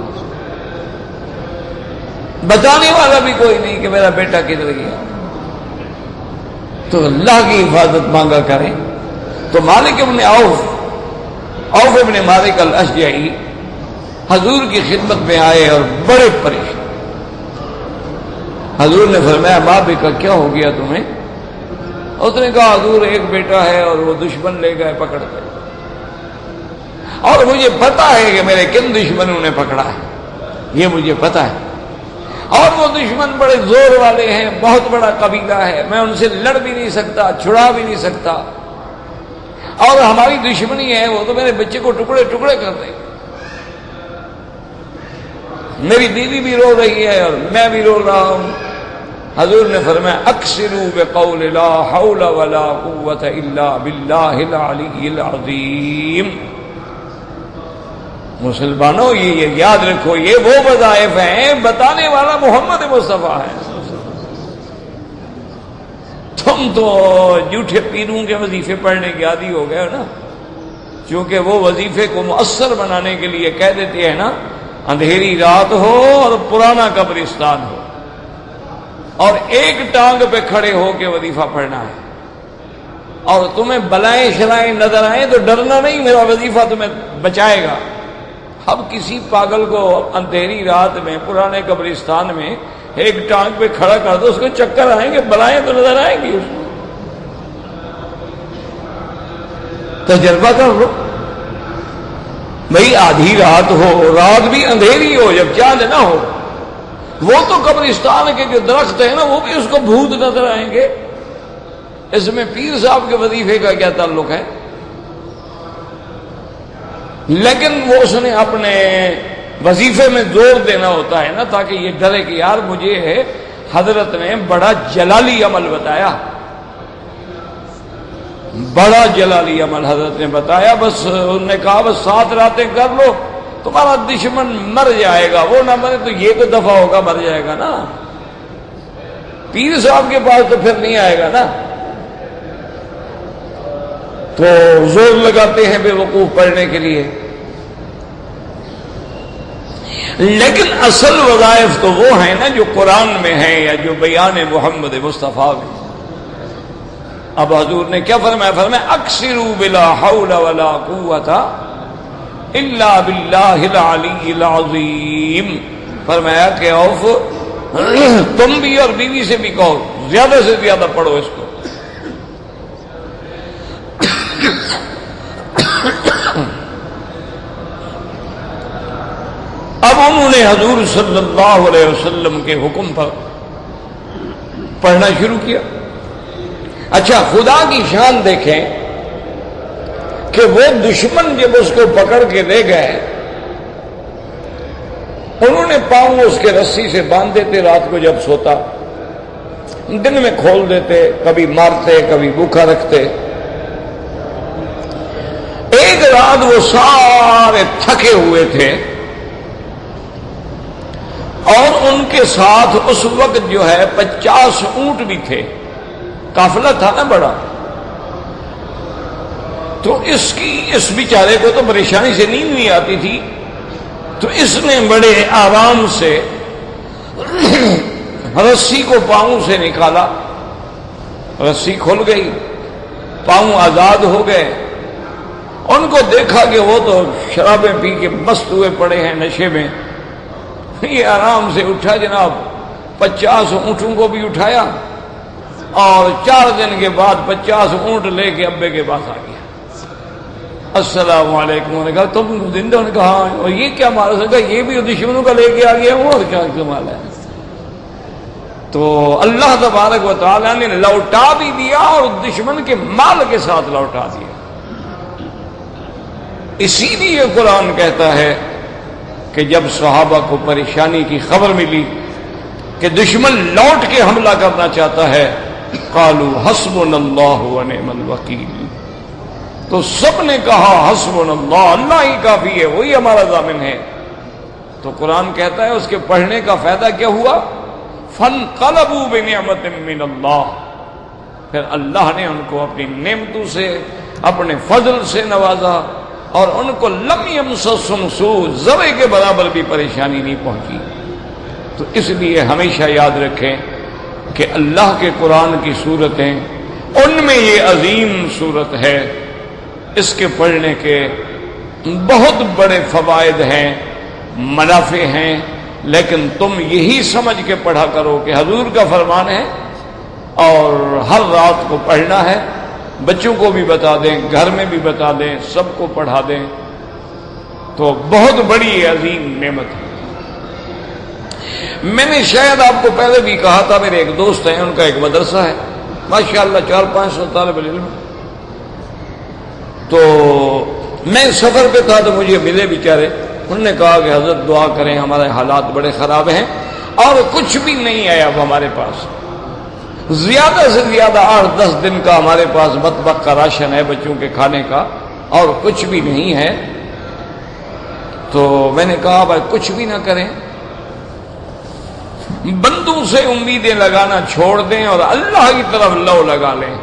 بتانے والا بھی کوئی نہیں کہ میرا بیٹا کدھر گیا، تو اللہ کی حفاظت مانگا کریں۔ تو مالک ابن عوف ابن مالک الاشجعی حضور کی خدمت میں آئے اور بڑے پریشان۔ حضور نے فرمایا ماں بیٹا کیا ہو گیا تمہیں؟ اس نے کہا حضور ایک بیٹا ہے اور وہ دشمن لے گئے پکڑ کے، اور مجھے پتا ہے کہ میرے کن دشمنوں نے پکڑا ہے، یہ مجھے پتا ہے، اور وہ دشمن بڑے زور والے ہیں، بہت بڑا قبیلہ ہے، میں ان سے لڑ بھی نہیں سکتا، چھڑا بھی نہیں سکتا، اور ہماری دشمنی ہے، وہ تو میرے بچے کو ٹکڑے ٹکڑے کر دیں گے، میری بیوی بھی رو رہی ہے اور میں بھی رو رہا ہوں۔ حضور نے فرمایا اکثروا بقول لا حول ولا قوت الا باللہ العلی العظیم۔ مسلمانوں یہ یاد رکھو، یہ وہ وظائف ہیں، بتانے والا محمد مصطفیٰ ہے، تم تو جھوٹے پیروں کے وظیفے پڑھنے کے عادی ہو گئے ہو نا، کیونکہ وہ وظیفے کو مؤثر بنانے کے لیے کہہ دیتے ہیں نا، اندھیری رات ہو اور پرانا قبرستان ہو، اور ایک ٹانگ پہ کھڑے ہو کے وظیفہ پڑھنا ہے، اور تمہیں بلائیں شرائیں نظر آئیں تو ڈرنا نہیں، میرا وظیفہ تمہیں بچائے گا۔ اب کسی پاگل کو اندھیری رات میں پرانے قبرستان میں ایک ٹانگ پہ کھڑا کر دو، اس کو چکر آئیں گے، بلائیں تو نظر آئیں گی، اس کو تجربہ کر لو بھئی، آدھی رات ہو، رات بھی اندھیری ہو، جب چاند نہ ہو، وہ تو قبرستان کے جو درخت ہیں نا، وہ بھی اس کو بھوت نظر آئیں گے، اس میں پیر صاحب کے وظیفے کا کیا تعلق ہے؟ لیکن وہ اس نے اپنے وظیفے میں زور دینا ہوتا ہے نا، تاکہ یہ ڈرے کہ یار مجھے حضرت نے بڑا جلالی عمل بتایا، بڑا جلالی عمل حضرت نے بتایا، بس انہوں نے کہا بس 7 راتیں کر لو، تمہارا دشمن مر جائے گا، وہ نہ مرے تو یہ تو دفعہ ہوگا، مر جائے گا نا، پیر صاحب کے پاس تو پھر نہیں آئے گا نا، تو زور لگاتے ہیں بے وقوف پڑھنے کے لیے، لیکن اصل وظائف تو وہ ہیں نا جو قرآن میں ہیں یا جو بیان محمد مصطفیٰ میں۔ اب حضور نے کیا فرمایا؟ فرمایا اکثروا بلا حول ولا قوت الا باللہ العلی العظیم۔ فرمایا کہ اوف تم بھی اور بیوی سے بھی کہو زیادہ سے زیادہ پڑھو اس کو۔ اب انہوں نے حضور صلی اللہ علیہ وسلم کے حکم پر پڑھنا شروع کیا۔ اچھا، خدا کی شان دیکھیں کہ وہ دشمن جب اس کو پکڑ کے لے گئے، انہوں نے پاؤں اس کے رسی سے باندھ دیتے، رات کو جب سوتا، دن میں کھول دیتے، کبھی مارتے کبھی بھوکا رکھتے۔ ایک رات وہ سارے تھکے ہوئے تھے، اور ان کے ساتھ اس وقت جو ہے 50 اونٹ بھی تھے، قافلہ تھا نا بڑا، تو اس بیچارے کو تو پریشانی سے نیند نہیں آتی تھی، تو اس نے بڑے آرام سے رسی کو پاؤں سے نکالا، رسی کھل گئی، پاؤں آزاد ہو گئے. ان کو دیکھا کہ وہ تو شرابیں پی کے مست ہوئے پڑے ہیں نشے میں. یہ آرام سے اٹھا جناب, 50 اونٹوں کو بھی اٹھایا اور 4 دن کے بعد 50 اونٹ لے کے ابے کے پاس آ گیا. السلام علیکم. انہوں نے کہا تم زندہ؟ نے کہا اور یہ کیا مارا سکا, یہ بھی دشمنوں کا لے کے آ گیا ہوں, اور کیا کمال ہے. تو اللہ تبارک و تعالیٰ نے لوٹا بھی دیا اور دشمن کے مال کے ساتھ لوٹا دیا. اسی لیے قرآن کہتا ہے کہ جب صحابہ کو پریشانی کی خبر ملی کہ دشمن لوٹ کے حملہ کرنا چاہتا ہے, قالوا حسبنا اللہ ونعم الوکیل, تو سب نے کہا حسبنا اللہ, اللہ ہی کافی ہے, وہی ہمارا ضامن ہے. تو قرآن کہتا ہے اس کے پڑھنے کا فائدہ کیا ہوا؟ فانقلبوا بنعمت من اللہ, پھر اللہ نے ان کو اپنی نعمتوں سے, اپنے فضل سے نوازا, اور ان کو لم یمسسہم سوء, ذرے کے برابر بھی پریشانی نہیں پہنچی. تو اس لیے ہمیشہ یاد رکھیں کہ اللہ کے قرآن کی صورتیں, ان میں یہ عظیم صورت ہے, اس کے پڑھنے کے بہت بڑے فوائد ہیں, منافع ہیں, لیکن تم یہی سمجھ کے پڑھا کرو کہ حضور کا فرمان ہے اور ہر رات کو پڑھنا ہے. بچوں کو بھی بتا دیں, گھر میں بھی بتا دیں, سب کو پڑھا دیں, تو بہت بڑی عظیم نعمت ہے. میں نے شاید آپ کو پہلے بھی کہا تھا, میرے ایک دوست ہیں, ان کا ایک مدرسہ ہے, ماشاءاللہ 400-500 طالب علم. تو میں سفر پہ تھا تو مجھے ملے بیچارے, انہوں نے کہا کہ حضرت دعا کریں, ہمارے حالات بڑے خراب ہیں اور کچھ بھی نہیں آیا اب ہمارے پاس. زیادہ سے زیادہ 8-10 دن کا ہمارے پاس مطبخ کا راشن ہے, بچوں کے کھانے کا, اور کچھ بھی نہیں ہے. تو میں نے کہا بھائی کچھ بھی نہ کریں, بندوں سے امیدیں لگانا چھوڑ دیں اور اللہ کی طرف لو لگا لیں,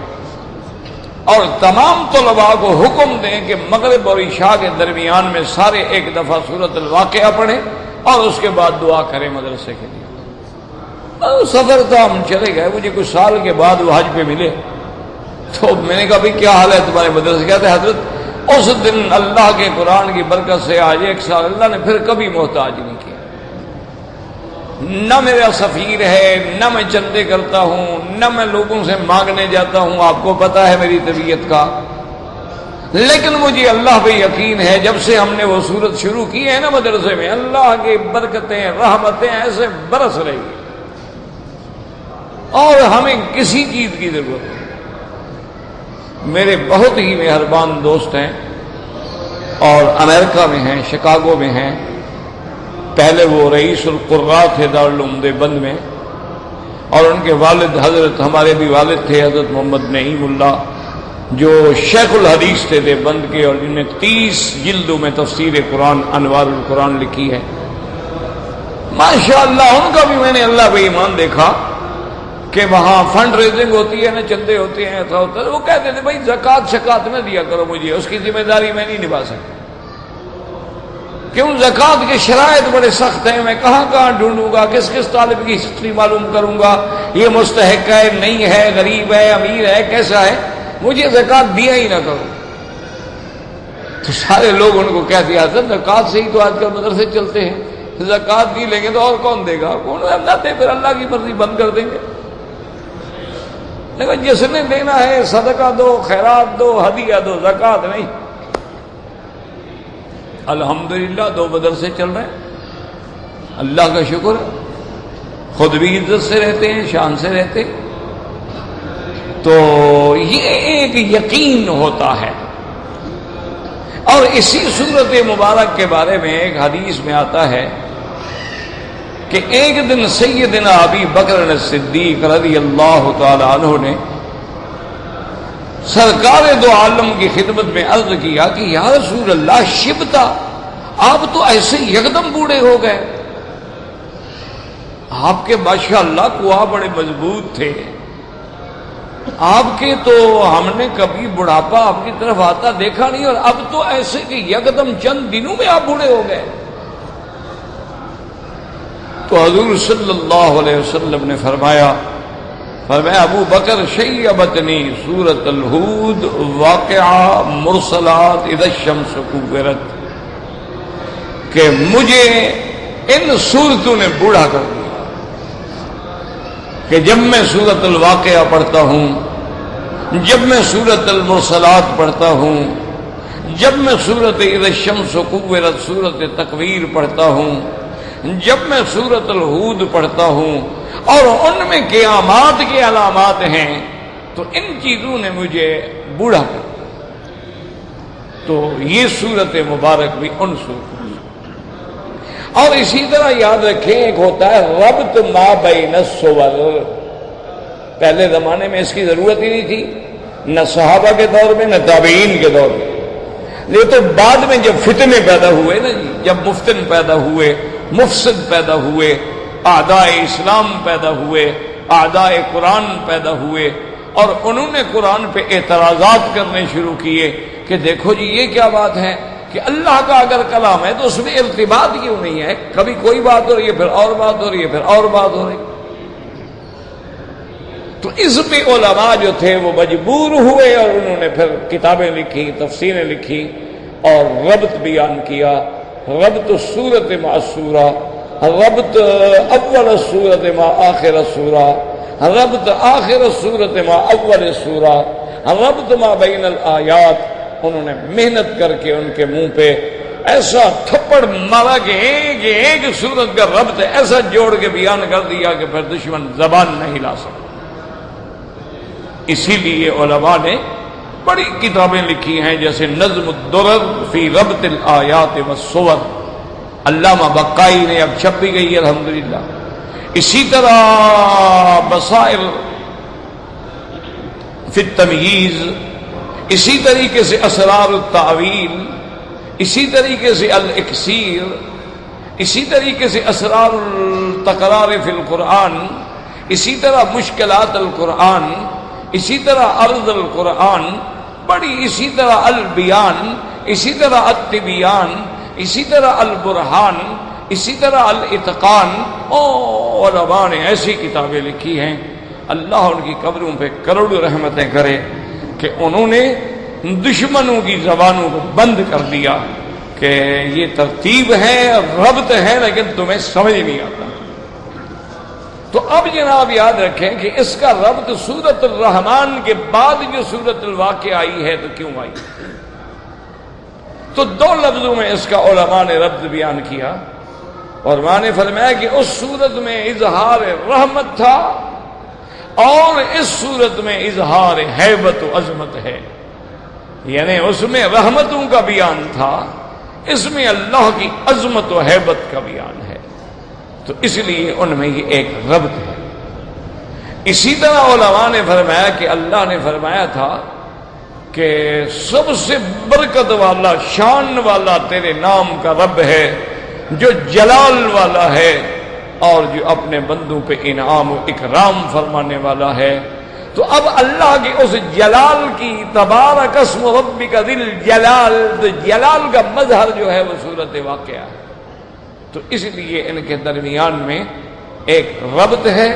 اور تمام طلباء کو حکم دیں کہ مغرب اور عشاء کے درمیان میں سارے ایک دفعہ سورۃ الواقعہ پڑھیں اور اس کے بعد دعا کریں مدرسے کے لیے. سفر تھا, ہم چلے گئے. مجھے کچھ سال کے بعد وہ حج پہ ملے, تو میں نے کہا بھائی کیا حال ہے تمہارے مدرسے؟ کہتے حضرت اس دن اللہ کے قرآن کی برکت سے آج 1 سال اللہ نے پھر کبھی محتاج نہیں کیا. نہ میرا سفیر ہے, نہ میں چندے کرتا ہوں, نہ میں لوگوں سے مانگنے جاتا ہوں, آپ کو پتا ہے میری طبیعت کا. لیکن مجھے اللہ پہ یقین ہے, جب سے ہم نے وہ صورت شروع کی ہے نا مدرسے میں, اللہ کی برکتیں رحمتیں ایسے برس رہی ہیں اور ہمیں کسی چیز کی ضرورت نہیں. میرے بہت ہی مہربان دوست ہیں اور امریکہ میں ہیں, شکاگو میں ہیں. پہلے وہ رئیس القراء تھے دارالعلوم دیوبند میں, اور ان کے والد حضرت, ہمارے بھی والد تھے حضرت محمد نعیم اللہ, جو شیخ الحدیث تھے دیوبند کے, اور جنہوں نے 30 جلدوں میں تفسیر قرآن انوار القرآن لکھی ہے. ماشاءاللہ ان کا بھی میں نے اللہ پہ ایمان دیکھا کہ وہاں فنڈ ریزنگ ہوتی ہے نا, چندے ہوتے ہیں, ایسا ہوتا ہے. وہ کہتے تھے بھائی زکوٰۃ شکات نہ دیا کرو مجھے, اس کی ذمہ داری میں نہیں نبھا سکتا. کیوں؟ زکوٰۃ کے شرائط بڑے سخت ہیں, میں کہاں کہاں ڈھونڈوں گا, کس کس طالب کی ہسٹری معلوم کروں گا, یہ مستحق ہے, نہیں ہے, غریب ہے, امیر ہے, کیسا ہے, مجھے زکوٰۃ دیا ہی نہ کرو. تو سارے لوگ ان کو کہہ دیا حضرت زکوٰۃ سے ہی تو آج کل مدرسے چلتے ہیں, زکوٰۃ نہیں لیں گے تو اور کون دے گا, کون نہ دے, پھر اللہ کی مرضی بند کر دیں گے. لیکن جس نے دینا ہے صدقہ دو, خیرات دو, ہدیہ دو, زکوٰۃ نہیں. الحمدللہ 2 مدرسے چل رہے ہیں, اللہ کا شکر ہے. خود بھی عزت سے رہتے ہیں, شان سے رہتے ہیں. تو یہ ایک یقین ہوتا ہے. اور اسی صورت مبارک کے بارے میں ایک حدیث میں آتا ہے کہ ایک دن سیدنا ابی بکر صدیق رضی اللہ تعالی عنہ نے سرکار دو عالم کی خدمت میں عرض کیا کہ یا رسول اللہ شبتا, آپ تو ایسے یکدم بوڑھے ہو گئے. آپ کے ماشاءاللہ کوہ بڑے مضبوط تھے, آپ کے تو ہم نے کبھی بڑھاپا آپ کی طرف آتا دیکھا نہیں, اور اب تو ایسے کہ یکدم چند دنوں میں آپ بوڑھے ہو گئے. تو حضور صلی اللہ علیہ وسلم نے فرمایا فرمایا ابو بکر شیبتنی سورۃ الہود، واقعہ، مرسلات، اذا الشمس کورت، کہ مجھے ان سورتوں نے بوڑھا کر دیا کہ جب میں سورۃ الواقعہ پڑھتا ہوں، جب میں سورۃ المرسلات پڑھتا ہوں، جب میں سورۃ اذا الشمس کورت سورۃ تکویر پڑھتا ہوں، جب میں سورۃ الہود پڑھتا ہوں اور ان میں قیامات کی علامات ہیں، تو ان چیزوں نے مجھے بوڑھا کر دیا۔ تو یہ سورت مبارک بھی ان سورتوں سے۔ اور اسی طرح یاد رکھیں ایک ہوتا ہے ربط ما بین السور۔ پہلے زمانے میں اس کی ضرورت ہی نہیں تھی، نہ صحابہ کے دور میں نہ تابعین کے دور میں، لیکن تو بعد میں جب فتنے پیدا ہوئے نا جی، جب مفتن پیدا ہوئے، مفسد پیدا ہوئے، اعداء اسلام پیدا ہوئے، اعداء قرآن پیدا ہوئے، اور انہوں نے قرآن پہ اعتراضات کرنے شروع کیے کہ دیکھو جی یہ کیا بات ہے کہ اللہ کا اگر کلام ہے تو اس میں ارتباط کیوں نہیں ہے؟ کبھی کوئی بات ہو رہی ہے، پھر اور بات ہو رہی ہے، پھر اور بات ہو رہی ہے۔ تو اس پہ علماء جو تھے وہ مجبور ہوئے اور انہوں نے پھر کتابیں لکھی، تفسیریں لکھی اور ربط بیان کیا، ربط السورۃ مع السورہ، ربط اول السورۃ مع آخر السورہ، ربط آخر السورۃ مع اول السورہ، ربط ما بین الآیات۔ انہوں نے محنت کر کے ان کے منہ پہ ایسا تھپڑ مارا کہ ایک سورت کا ربط ایسا جوڑ کے بیان کر دیا کہ پھر دشمن زبان نہیں لا سکتا۔ اسی لیے علماء نے بڑی کتابیں لکھی ہیں، جیسے نظم الدرر فی ربط الآیات والصور، علامہ بقائی نے، اب چھپ بھی گئی ہے الحمدللہ۔ اسی طرح بصائر فی التمییز، اسی طریقے سے اسرار التعویل، اسی طریقے سے الاکسیر، اسی طریقے سے اسرار التقرار فی القرآن، اسی طرح مشکلات القرآن، اسی طرح عرض القرآن، بڑی اسی طرح البیان، اسی طرح التبیان، اسی طرح البرہان، اسی طرح الاتقان۔ علماء نے ایسی کتابیں لکھی ہیں، اللہ ان کی قبروں پہ کروڑوں رحمتیں کرے کہ انہوں نے دشمنوں کی زبانوں کو بند کر دیا کہ یہ ترتیب ہے، ربط ہے، لیکن تمہیں سمجھ نہیں آتا۔ تو اب جناب یاد رکھیں کہ اس کا ربط سورۃ الرحمن کے بعد جو سورۃ الواقعہ آئی ہے تو کیوں آئی؟ تو دو لفظوں میں اس کا علماء نے ربط بیان کیا، اور علماء نے فرمایا کہ اس سورت میں اظہار رحمت تھا اور اس سورت میں اظہار ہیبت و عظمت ہے، یعنی اس میں رحمتوں کا بیان تھا، اس میں اللہ کی عظمت و ہیبت کا بیان ہے، تو اس لیے ان میں یہ ایک ربط ہے۔ اسی طرح علماء نے فرمایا کہ اللہ نے فرمایا تھا کہ سب سے برکت والا، شان والا تیرے نام کا رب ہے، جو جلال والا ہے اور جو اپنے بندوں پہ انعام و اکرام فرمانے والا ہے۔ تو اب اللہ کے اس جلال کی، تبارک اسم ربک ذی الجلال، تو جلال کا مظہر جو ہے وہ سورۃ واقعہ ہے، تو اس لیے ان کے درمیان میں ایک ربط ہے،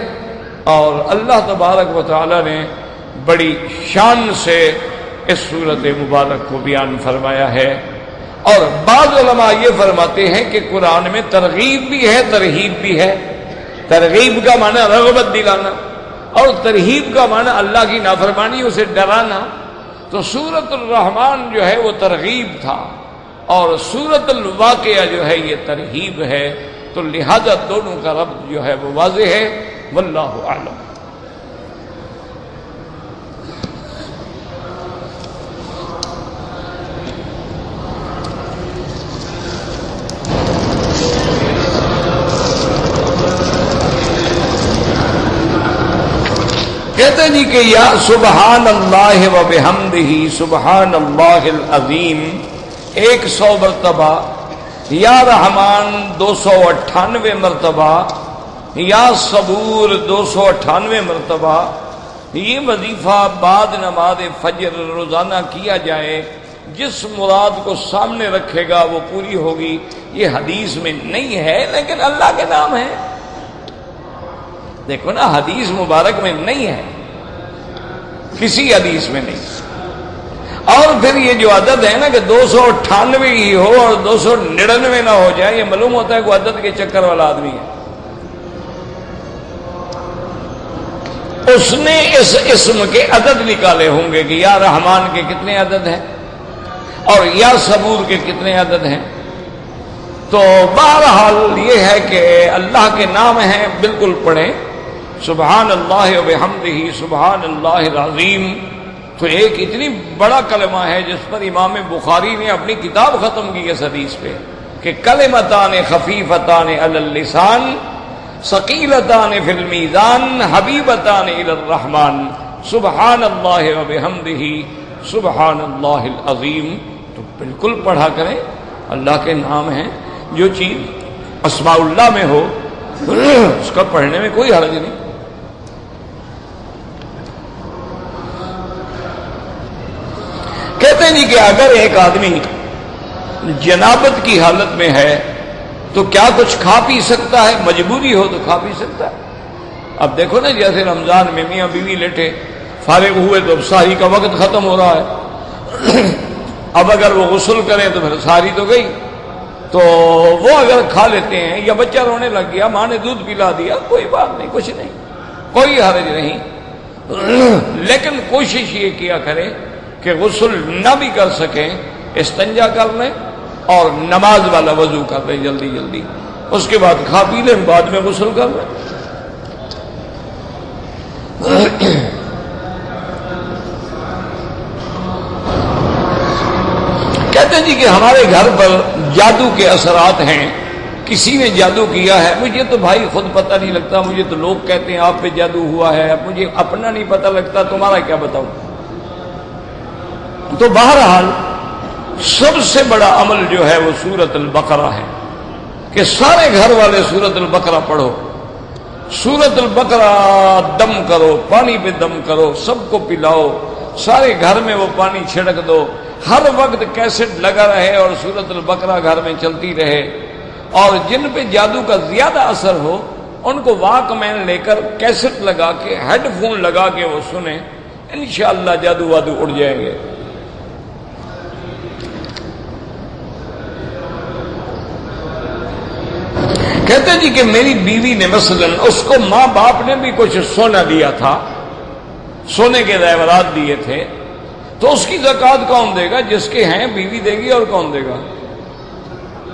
اور اللہ تبارک و تعالی نے بڑی شان سے اس سورۃ مبارک کو بیان فرمایا ہے۔ اور بعض علماء یہ فرماتے ہیں کہ قرآن میں ترغیب بھی ہے، ترہیب بھی ہے۔ ترغیب کا معنی رغبت دلانا، اور ترہیب کا معنی اللہ کی نافرمانیوں سے ڈرانا۔ تو سورۃ الرحمن جو ہے وہ ترغیب تھا، اور سورۃ الواقعہ جو ہے یہ ترہیب ہے، تو لہذا دونوں کا ربط جو ہے وہ واضح ہے، واللہ اعلم۔ کہتے ہیں جی کہ یا سبحان اللہ و بحمدہ سبحان اللہ العظیم 100 مرتبہ، یا رحمان 298 مرتبہ، یا صبور 298 مرتبہ، یہ وظیفہ بعد نماز فجر روزانہ کیا جائے۔ جس مراد کو سامنے رکھے گا وہ پوری ہوگی۔ یہ حدیث میں نہیں ہے لیکن اللہ کے نام ہے، دیکھو نا، حدیث مبارک میں نہیں ہے، کسی حدیث میں نہیں. اور پھر یہ جو عدد ہے نا کہ 298 ہی ہو اور 299 نہ ہو جائے، یہ معلوم ہوتا ہے کہ عدد کے چکر والا آدمی ہے. اس نے اس اسم کے عدد نکالے ہوں گے کہ یا رحمان کے کتنے عدد ہیں اور یا صبور کے کتنے عدد ہیں. تو بہرحال یہ ہے کہ اللہ کے نام ہیں، بالکل پڑھیں سبحان اللہ و بحمدہ سبحان اللہ العظیم. تو ایک اتنی بڑا کلمہ ہے جس پر امام بخاری نے اپنی کتاب ختم کی اس حدیث پہ کہ کلمتان خفیفتان علی اللسان ثقیلتان فی المیزان حبیبتان الی الرحمن سبحان اللہ و بحمدہ سبحان اللہ العظیم. تو بالکل پڑھا کریں، اللہ کے نام ہیں. جو چیز اسماء اللہ میں ہو اس کا پڑھنے میں کوئی حرج نہیں. کہتے ہیں جی کہ اگر ایک آدمی جنابت کی حالت میں ہے تو کیا کچھ کھا پی سکتا ہے؟ مجبوری ہو تو کھا پی سکتا ہے. اب دیکھو نا، جیسے رمضان میں میاں بیوی لیٹے فارغ ہوئے تو اب سحری کا وقت ختم ہو رہا ہے. اب اگر وہ غسل کریں تو پھر سحری تو گئی. تو وہ اگر کھا لیتے ہیں یا بچہ رونے لگ گیا، ماں نے دودھ پلا دیا، کوئی بات نہیں، کچھ نہیں، کوئی حرج نہیں. لیکن کوشش یہ کیا کرے کہ غسل نہ بھی کر سکیں، استنجا کر لیں اور نماز والا وضو کر لیں جلدی جلدی. اس کے بعد کھا پی لیں، بعد میں غسل کر لیں. کہتے ہیں جی کہ ہمارے گھر پر جادو کے اثرات ہیں، کسی نے جادو کیا ہے. مجھے تو بھائی خود پتہ نہیں لگتا، مجھے تو لوگ کہتے ہیں آپ پہ جادو ہوا ہے، اب مجھے اپنا نہیں پتہ لگتا، تمہارا کیا بتاؤں. تو بہرحال سب سے بڑا عمل جو ہے وہ سورۃ البقرہ ہے کہ سارے گھر والے سورۃ البقرہ پڑھو. سورۃ البقرہ دم کرو، پانی پہ دم کرو، سب کو پلاؤ، سارے گھر میں وہ پانی چھڑک دو، ہر وقت کیسٹ لگا رہے اور سورۃ البقرہ گھر میں چلتی رہے. اور جن پہ جادو کا زیادہ اثر ہو ان کو واک مین لے کر کیسٹ لگا کے ہیڈ فون لگا کے وہ سنیں، انشاءاللہ جادو وادو اڑ جائیں گے. کہتے جی کہ میری بیوی نے مثلا اس کو ماں باپ نے بھی کچھ سونا دیا تھا، سونے کے زیورات دیے تھے، تو اس کی زکوٰۃ کون دے گا؟ جس کے ہیں بیوی دے گی، اور کون دے گا؟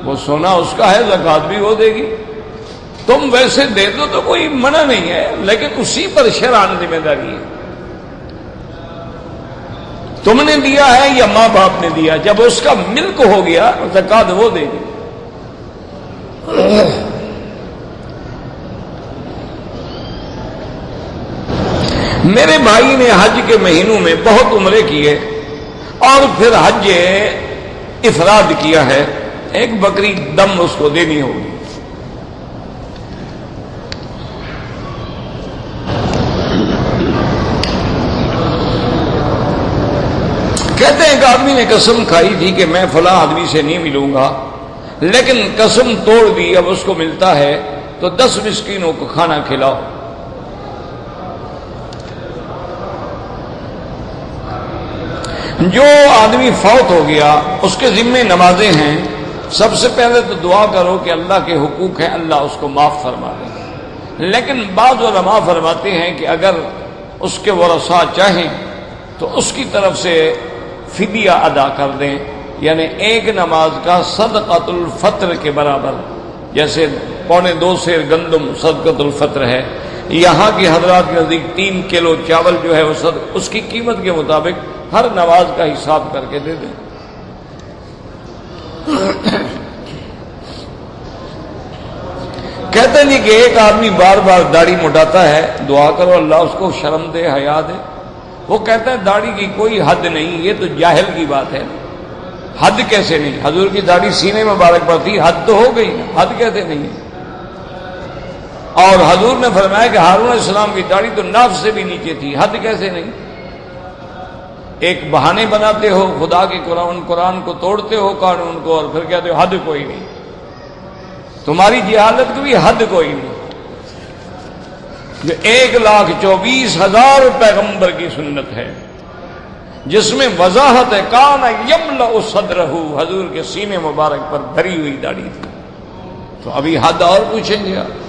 وہ سونا اس کا ہے، زکوٰۃ بھی وہ دے گی. تم ویسے دے دو تو کوئی منع نہیں ہے، لیکن اسی پر شرعاً ذمہ داری ہے. تم نے دیا ہے یا ماں باپ نے دیا، جب اس کا ملک ہو گیا زکوٰۃ وہ دے گی. میرے بھائی نے حج کے مہینوں میں بہت عمرے کیے اور پھر حج افراد کیا ہے، ایک بکری دم اس کو دینی ہوگی. کہتے ہیں ایک آدمی نے قسم کھائی تھی کہ میں فلاں آدمی سے نہیں ملوں گا، لیکن قسم توڑ دی، اب اس کو ملتا ہے تو 10 مسکینوں کو کھانا کھلاؤ. جو آدمی فوت ہو گیا اس کے ذمے نمازیں ہیں، سب سے پہلے تو دعا کرو کہ اللہ کے حقوق ہیں، اللہ اس کو معاف فرما دے. لیکن بعض علماء فرماتے ہیں کہ اگر اس کے ورثاء چاہیں تو اس کی طرف سے فدیہ ادا کر دیں، یعنی ایک نماز کا صدقۃ الفطر کے برابر، جیسے 1.25 سیر گندم صدقۃ الفطر ہے. یہاں کے حضرات کے نزدیک 3 کلو چاول جو ہے وہ اس کی قیمت کے مطابق ہر نماز کا حساب کر کے دے دیں. کہتے ہیں جی کہ ایک آدمی بار بار داڑھی مٹاتا ہے، دعا کرو اللہ اس کو شرم دے، حیا دے. وہ کہتا ہے داڑھی کی کوئی حد نہیں، یہ تو جاہل کی بات ہے. حد کیسے نہیں؟ حضور کی داڑھی سینے مبارک پر تھی، حد تو ہو گئی، حد کہتے نہیں ہے. اور حضور نے فرمایا کہ ہارون علیہ السلام کی داڑھی تو ناف سے بھی نیچے تھی، حد کیسے نہیں؟ ایک بہانے بناتے ہو، خدا کے قرآن کو توڑتے ہو قانون کو، اور پھر کہتے ہو حد کوئی نہیں. تمہاری جہالت کی بھی حد کوئی نہیں. جو 1,24,000 پیغمبر کی سنت ہے، جس میں وضاحت ہے کان یملأ صدرہ، حضور کے سینے مبارک پر بھری ہوئی داڑھی تھی. تو ابھی حد اور پوچھیں گے آپ.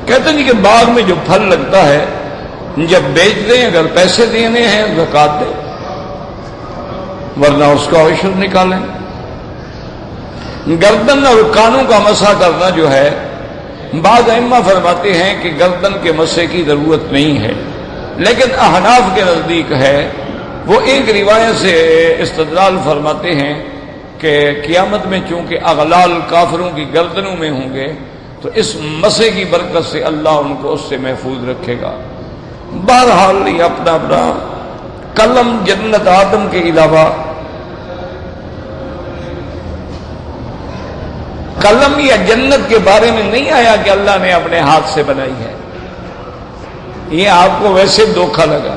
کہتے ہیں کہ باغ میں جو پھل لگتا ہے جب بیچ دیں، اگر پیسے دینے ہیں زکات دیں، ورنہ اس کا عشر نکالیں. گردن اور کانوں کا مسح کرنا جو ہے، بعض ائمہ فرماتے ہیں کہ گردن کے مسح کی ضرورت نہیں ہے، لیکن احناف کے نزدیک ہے. وہ ایک روایت سے استدلال فرماتے ہیں کہ قیامت میں چونکہ اغلال کافروں کی گردنوں میں ہوں گے تو اس مسح کی برکت سے اللہ ان کو اس سے محفوظ رکھے گا. بہرحال یہ اپنا اپنا قلم جنت آدم کے علاوہ قلم یا جنت کے بارے میں نہیں آیا کہ اللہ نے اپنے ہاتھ سے بنائی ہے. یہ آپ کو ویسے دھوکہ لگا.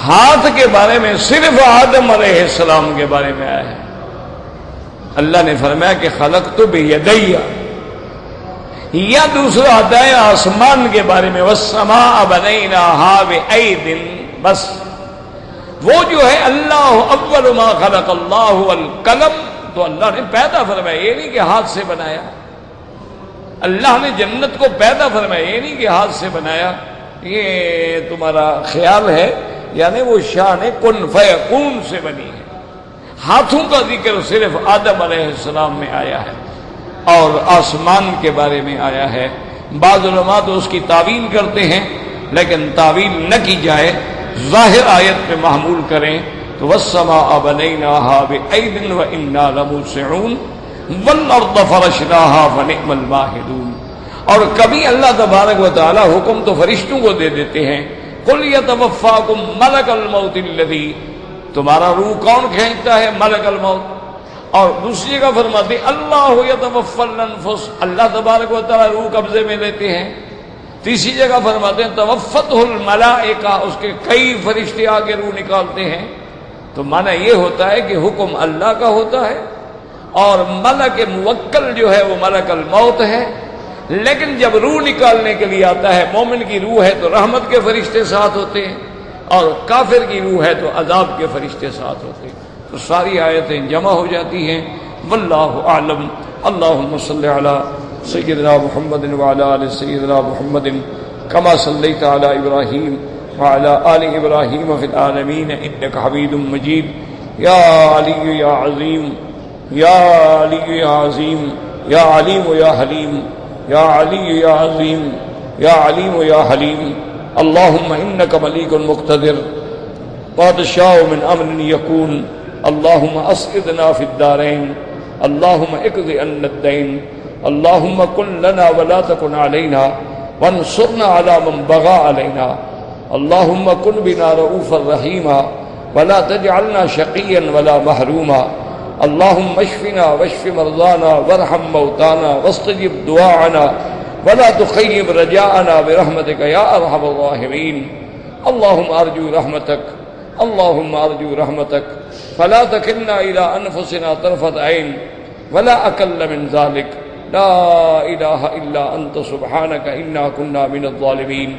ہاتھ کے بارے میں صرف آدم علیہ السلام کے بارے میں آیا ہے. اللہ نے فرمایا کہ خلقت بیدی، یا دوسرا آتا ہے آسمان کے بارے میں والسماء بنیناہا بأید، بس وہ جو ہے اللہ اول ما خلق اللہ القلم، تو اللہ نے پیدا فرمایا، یہ نہیں کہ ہاتھ سے بنایا. اللہ نے جنت کو پیدا فرمایا، یہ نہیں کہ ہاتھ سے بنایا. یہ تمہارا خیال ہے، یعنی وہ شان کن فیکون سے بنی ہے. ہاتھوں کا ذکر صرف آدم علیہ السلام میں آیا ہے اور آسمان کے بارے میں آیا ہے. بعض علماء تو اس کی تعویل کرتے ہیں، لیکن تعویل نہ کی جائے، ظاہر آیت پہ محمول کریں تو والسماء بنیناہا بأید وإنا لموسعون والارض فرشناہا فنعم الماہدون. اور کبھی اللہ تبارک و تعالی حکم تو فرشتوں کو دے دیتے ہیں، قل یتوفاکم ملک الموت الذی، تمہارا روح کون کھینچتا ہے؟ ملک الموت. اور دوسری جگہ فرماتے اللہ یتوفی الانفس، اللہ تبارک و تعالی روح قبضے میں لیتے ہیں. تیسری جگہ فرماتے ہیں توفتہ الملائکہ، اس کے کئی فرشتے آ کے روح نکالتے ہیں. تو معنی یہ ہوتا ہے کہ حکم اللہ کا ہوتا ہے اور ملک موکل جو ہے وہ ملک الموت ہے. لیکن جب روح نکالنے کے لیے آتا ہے، مومن کی روح ہے تو رحمت کے فرشتے ساتھ ہوتے ہیں، اور کافر کی روح ہے تو عذاب کے فرشتے ساتھ ہوتے ہیں. تو ساری آیتیں جمع ہو جاتی ہیں. واللہ اعلم. اللہم صلی علی سیدنا محمد وعلی آل سیدنا محمد کما صلیت علی ابراہیم وعلی آل ابراہیم فی العالمین انک حمید مجید. یا علی یا عظیم، یا علی یا عظیم، یا علیم یا حلیم، یا علی یا عظیم، یا علیم یا حلیم. اللہم انک ملیک مقتدر بادشاہ من امن یکون. اللہم اسعدنا فی الدارین. اللہم اقض عنا الدین. اللہم کن لنا ولا تکن علینا وانصرنا علی من بغى علینا. اللہم کن بنا رؤوفا رحیما ولا تجعلنا شقیا ولا محروما. اللہم اشفنا واشف مرضانا وارحم موتانا واستجب دعاءنا ولا تخيب رجاءنا برحمتك يا ارحم الراحمين. اللهم ارجو رحمتك، اللهم ارجو رحمتك فلا تكلنا الى انفسنا طرفة عين ولا اقل من ذلك. لا اله الا انت سبحانك انا كنا من الظالمين.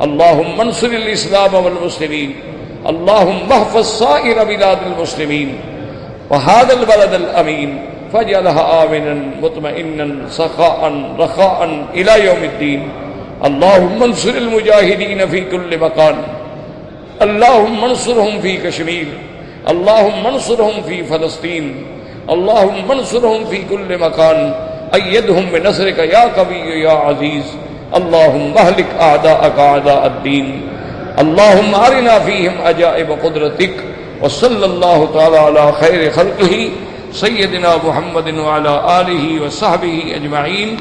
اللهم انصر الاسلام والمسلمين. اللهم احفظ سائر بلاد المسلمين وهذا البلد الامين فاجعلها آمنا مطمئنا سخاء رخاء إلى يوم الدين. اللهم انصر المجاهدين في كل مكان. اللهم انصرهم في كشمير. اللهم انصرهم في فلسطين. اللهم انصرهم في كل مكان. أيدهم بنصرك يا قوي يا عزيز. اللهم اهلك أعداءك أعداء الدين. اللهم أرنا فيهم عجائب قدرتك. وصلى الله تعالى على خير خلقه سیدنا محمد وعلی آلہ وصحبہ اجمعین.